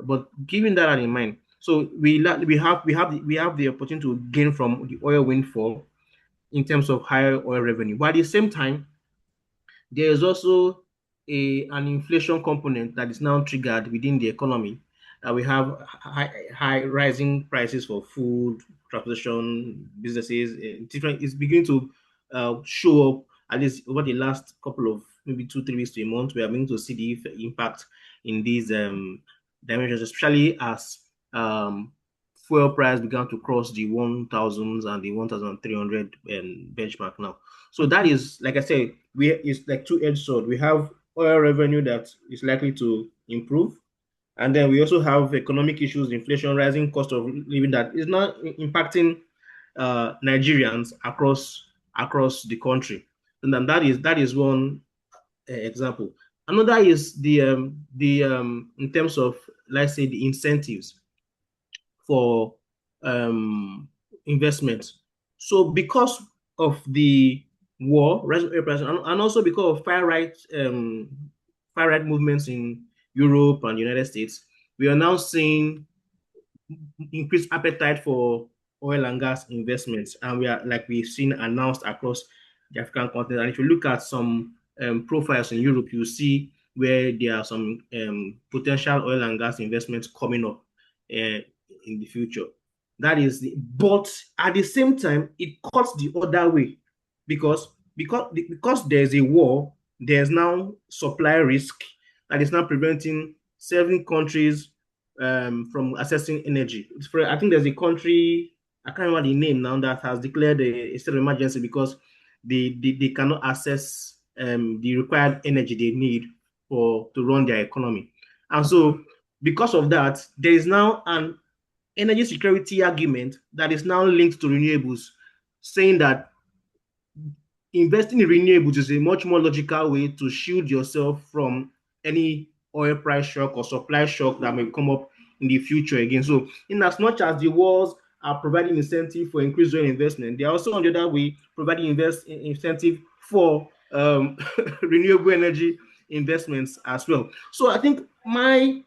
But given that in mind, so we have the opportunity to gain from the oil windfall in terms of higher oil revenue. But at the same time, there is also an inflation component that is now triggered within the economy. We have high rising prices for food, transportation, businesses. It's beginning to show up at least over the last couple of maybe 2-3 weeks to a month. We are beginning to see the impact in these dimensions, especially as fuel price began to cross the 1,000s and the 1,300 benchmark now. So that is, like I said, it's like two-edged sword. We have oil revenue that is likely to improve, and then we also have economic issues, inflation, rising cost of living that is not impacting Nigerians across the country. And then that is one example. Another is the in terms of, let's say, the incentives for investment. So because of the war, rising oil prices, and also because of far right movements in Europe and the United States, we are now seeing increased appetite for oil and gas investments, and we are like we've seen announced across the African continent. And if you look at some profiles in Europe, you see where there are some potential oil and gas investments coming up in the future. But at the same time, it cuts the other way because there's a war, there's now supply risk that is now preventing 7 countries from accessing energy. I think there's a country, I can't remember the name now, that has declared a state of emergency because they cannot access the required energy they need to run their economy. And so because of that, there is now an energy security argument that is now linked to renewables, saying that investing in renewables is a much more logical way to shield yourself from any oil price shock or supply shock that may come up in the future again. So, in as much as the wars are providing incentive for increased oil investment, they are also on the other way providing incentive for renewable energy investments as well. So, I think my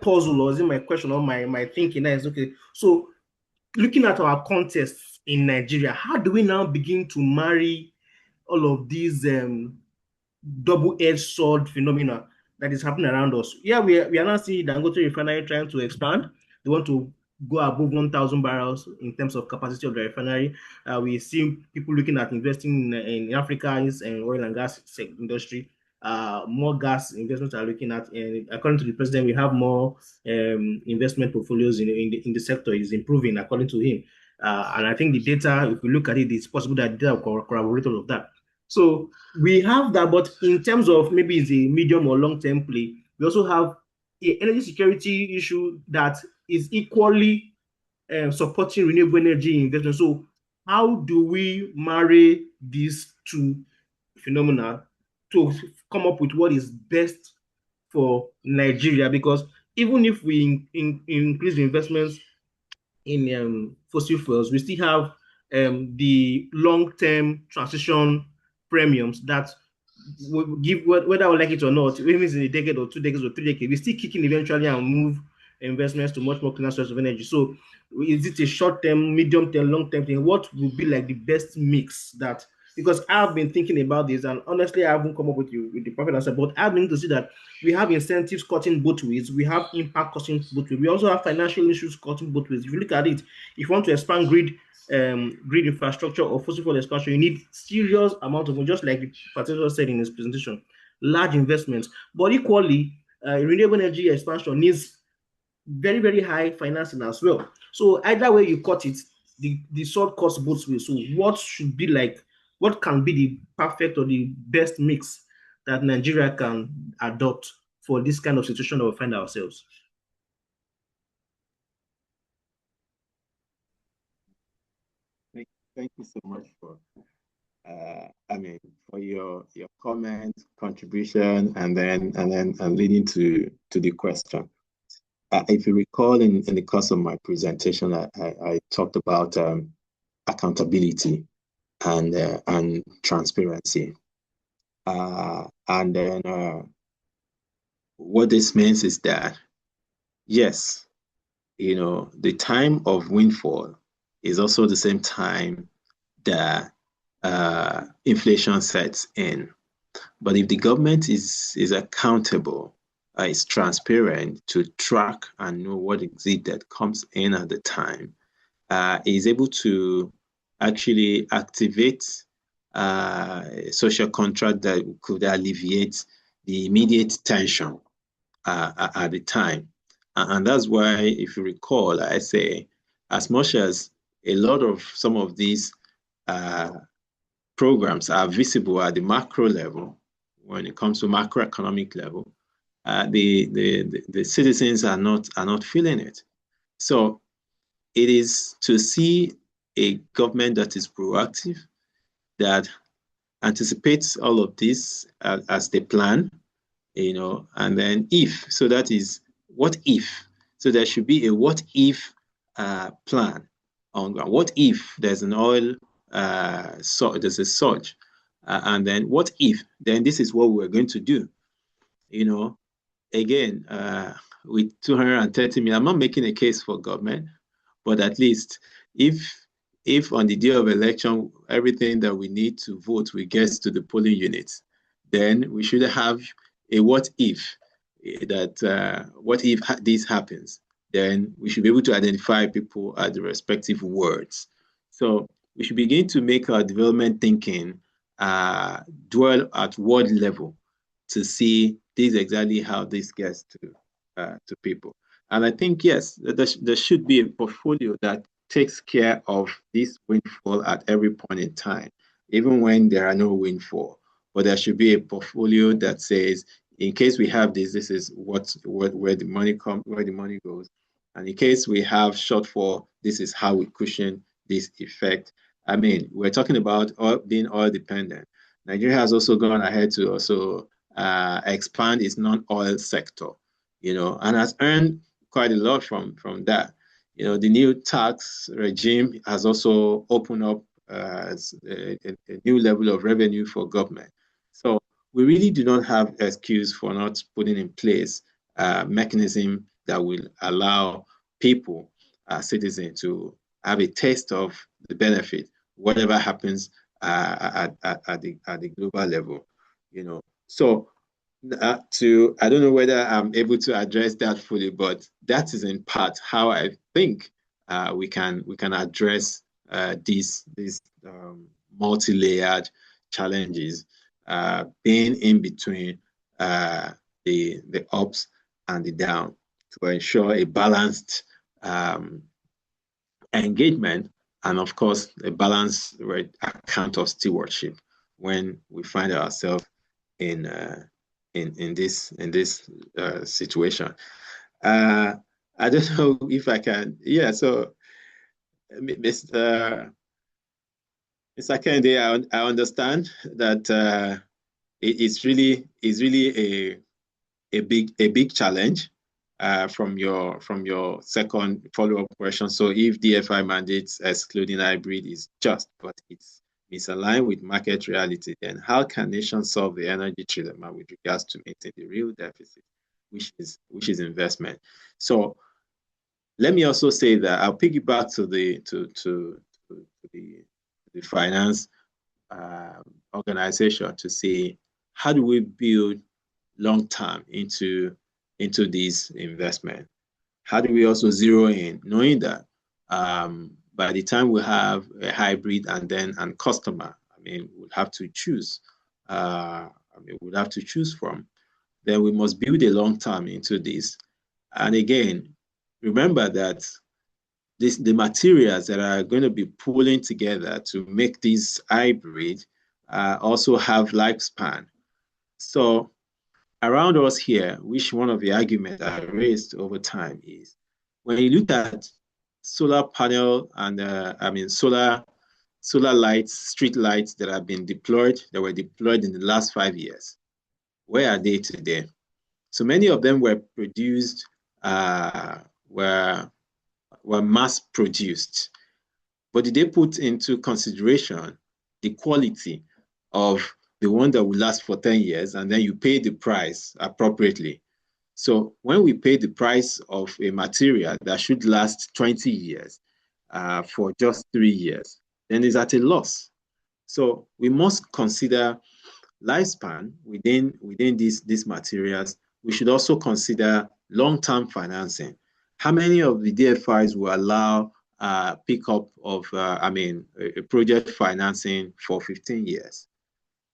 puzzle, or is it my question, or my thinking is okay. So, looking at our context in Nigeria, how do we now begin to marry all of these double-edged sword phenomena that is happening around us? Yeah, we are now seeing Dangote refinery trying to expand. They want to go above 1,000 barrels in terms of capacity of the refinery. We see people looking at investing in Africa's and oil and gas industry. More gas investments are looking at, and according to the president, we have more investment portfolios in the sector is improving, according to him. And I think the data, if we look at it, it's possible that data will corroborate all of that. So we have that, but in terms of maybe it's a medium or long-term play, we also have an energy security issue that is equally supporting renewable energy investment. So how do we marry these two phenomena to come up with what is best for Nigeria? Because even if we increase investments in fossil fuels, we still have the long-term transition premiums that will give, whether I like it or not, even if it's in a decade or 2 decades or 3 decades, we still kick in eventually and move investments to much more cleaner sources of energy. So is it a short-term, medium-term, long-term thing? What would be like the best mix that, because I've been thinking about this, and honestly, I haven't come up with the perfect answer, but I've been to see that we have incentives cutting both ways, we have impact cutting both ways, we also have financial issues cutting both ways. If you look at it, if you want to expand grid infrastructure or fossil fuel expansion, you need serious amount of, just like the professor said in his presentation, large investments. But equally, renewable energy expansion needs very, very high financing as well. So either way you cut it, the sword cuts both ways. So what can be the perfect or the best mix that Nigeria can adopt for this kind of situation that we find ourselves? Thank you so much for for your comment, contribution, and leading to the question. If you recall, in the course of my presentation, I talked about accountability and transparency. And then what this means is that, yes, the time of windfall is also the same time that inflation sets in. But if the government is accountable, is transparent to track and know what is it that comes in at the time, is able to actually activate social contract that could alleviate the immediate tension at the time. And that's why, if you recall, I say, as much as a lot of some of these programs are visible at the macro level, when it comes to macroeconomic level, the citizens are not feeling it. So it is to see a government that is proactive, that anticipates all of this as they plan, and then so that is what if. So there should be a what if plan on ground. What if there's an oil, there's a surge, and then what if, then this is what we're going to do. Again, with 230 million, I'm not making a case for government, but at least if on the day of election, everything that we need to vote, we get to the polling units, then we should have a what if, what if this happens? Then we should be able to identify people at the respective wards. So we should begin to make our development thinking dwell at ward level to see this exactly how this gets to people. And I think, yes, there should be a portfolio that takes care of this windfall at every point in time, even when there are no windfall. But there should be a portfolio that says, in case we have this, this is where the money where the money goes. And in case we have shortfall, this is how we cushion this effect. I mean, we're talking about being oil dependent. Nigeria has also gone ahead to also expand its non-oil sector, and has earned quite a lot from that. The new tax regime has also opened up a new level of revenue for government. So we really do not have excuse for not putting in place a mechanism that will allow people, citizens, to have a taste of the benefit, whatever happens at the global level. So I don't know whether I'm able to address that fully, but that is in part how I think we can address these multi-layered challenges, being in between the ups and the down, to ensure a balanced engagement, and of course a balanced account of stewardship when we find ourselves in this situation. I don't know if I can. Yeah. So, Mr. Kennedy, I understand that it's really a big challenge from your second follow-up question. So, if DFI mandates excluding hybrid is just, but it's misaligned with market reality, then how can nations solve the energy trilemma with regards to meeting the real deficit, which is investment? So let me also say that I'll piggyback to the finance organization to say, how do we build long term into this investment? How do we also zero in, knowing that by the time we have a hybrid and customer, we'll have to choose. We'll have to choose from. Then we must build a long term into this. And again, remember that the materials that are going to be pulling together to make this hybrid also have lifespan. So around us here, which one of the arguments I raised over time is, when you look at solar panel and solar lights, street lights that were deployed in the last 5 years, where are they today? So many of them were produced, were mass produced, but did they put into consideration the quality of the one that will last for 10 years, and then you pay the price appropriately? So when we pay the price of a material that should last 20 years for just 3 years, then it's at a loss. So we must consider lifespan within these materials. We should also consider long-term financing. How many of the DFIs will allow pickup of a project financing for 15 years?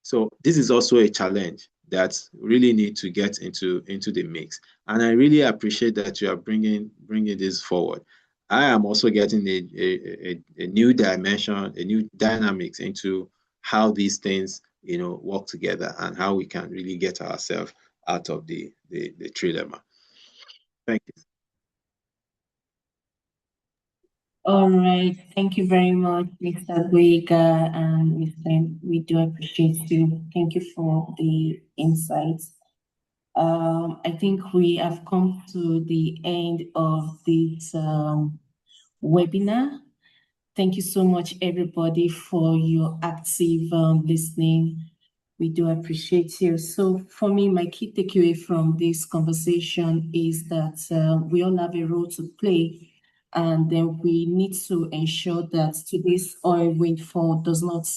So this is also a challenge that really need to get into the mix. And I really appreciate that you are bringing this forward. I am also getting a new dimension, a new dynamics into how these things work together and how we can really get ourselves out of the trilemma. Thank you. All right. Thank you very much, Mr. Gboyega and Mr. We do appreciate you. Thank you for the insights. I think we have come to the end of this webinar. Thank you so much, everybody, for your active listening. We do appreciate you. So for me, my key takeaway from this conversation is that we all have a role to play And then we need to ensure that today's oil windfall does not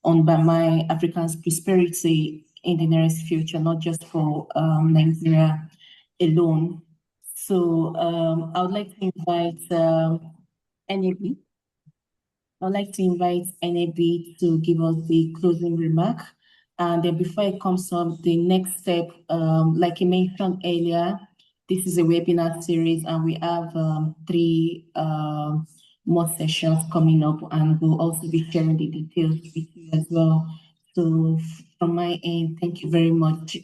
undermine Africa's prosperity in the nearest future, not just for Nigeria alone. So I would like to invite NAB. I'd like to invite NAB to give us the closing remark. And then before it comes up, the next step, like you mentioned earlier, this is a webinar series and we have three more sessions coming up, and we'll also be sharing the details with you as well. So from my end, thank you very much,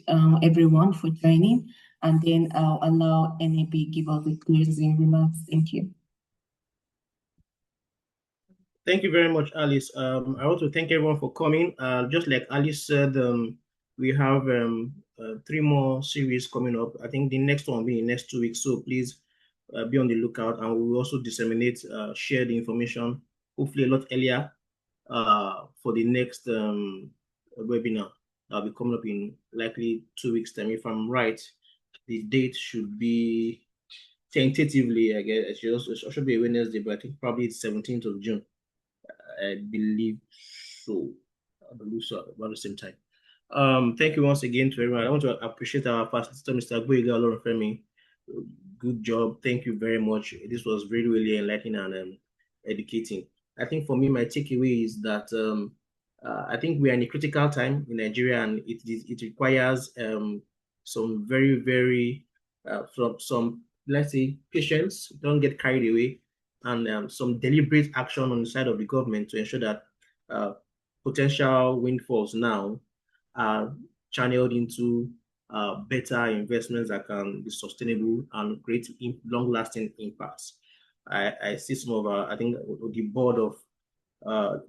everyone, for joining. And then I'll allow NAB give us the closing remarks. Thank you. Thank you very much, Alice. I want to thank everyone for coming. Just like Alice said, we have 3 more series coming up. I think the next one will be in the next 2 weeks. So please be on the lookout, and we will also disseminate, share the information, hopefully a lot earlier for the next webinar. That'll be coming up in likely 2 weeks' time. If I'm right, the date should be tentatively, I guess, it should be a Wednesday, but I think probably it's 17th of June. I believe so. About the same time. Thank you once again to everyone. I want to appreciate our facilitator, Mr. Gboyega Olorunfemi. Good job. Thank you very much. This was really, really enlightening and educating. I think for me, my takeaway is that I think we are in a critical time in Nigeria, and it requires some very, very some, let's say, patience. Don't get carried away, and some deliberate action on the side of the government to ensure that potential windfalls now are channeled into better investments that can be sustainable and create long-lasting impacts. I see some of I think the board of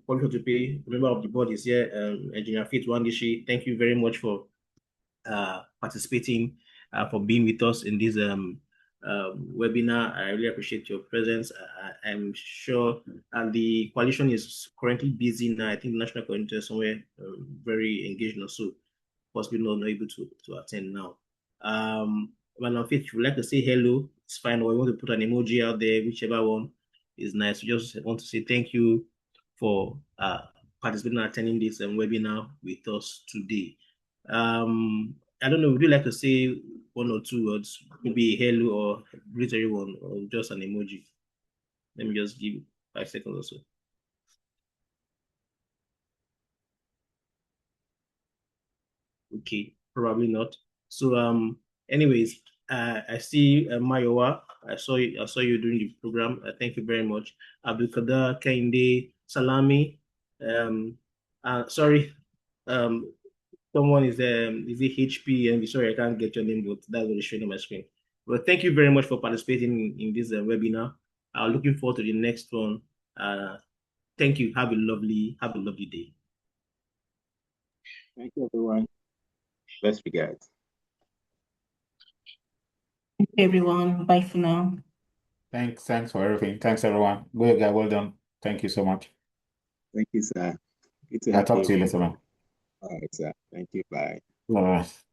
Public to Pay, member of the board is here, Engineer Fit Wandishi. Thank you very much for participating, for being with us in this webinar. I really appreciate your presence. I'm sure, and the coalition is currently busy now. I think the national coordinator is somewhere very engaged now, so possibly not able to attend now. Madam Faith, if you would like to say hello, it's fine, or you want to put an emoji out there, whichever one is nice. We just want to say thank you for participating and attending this webinar with us today. I don't know, would you like to say 1 or 2 words, maybe hello or greet everyone, or just an emoji? Let me just give 5 seconds or so. Okay, probably not. So anyways, I see Mayowa. I saw you during the program. Thank you very much. Abdulkader, Kainde, Salami. Sorry, someone is it HP? And sorry, I can't get your name, but that's what is showing on my screen. But thank you very much for participating in this webinar. Looking forward to the next one. Thank you. Have a lovely day. Thank you, everyone. Best regards. Thank you, everyone. Bye for now. Thanks for everything. Thanks, everyone. Well done. Thank you so much. Thank you, sir. I'll talk to you later, man. All right, sir. Thank you. Bye. Bye.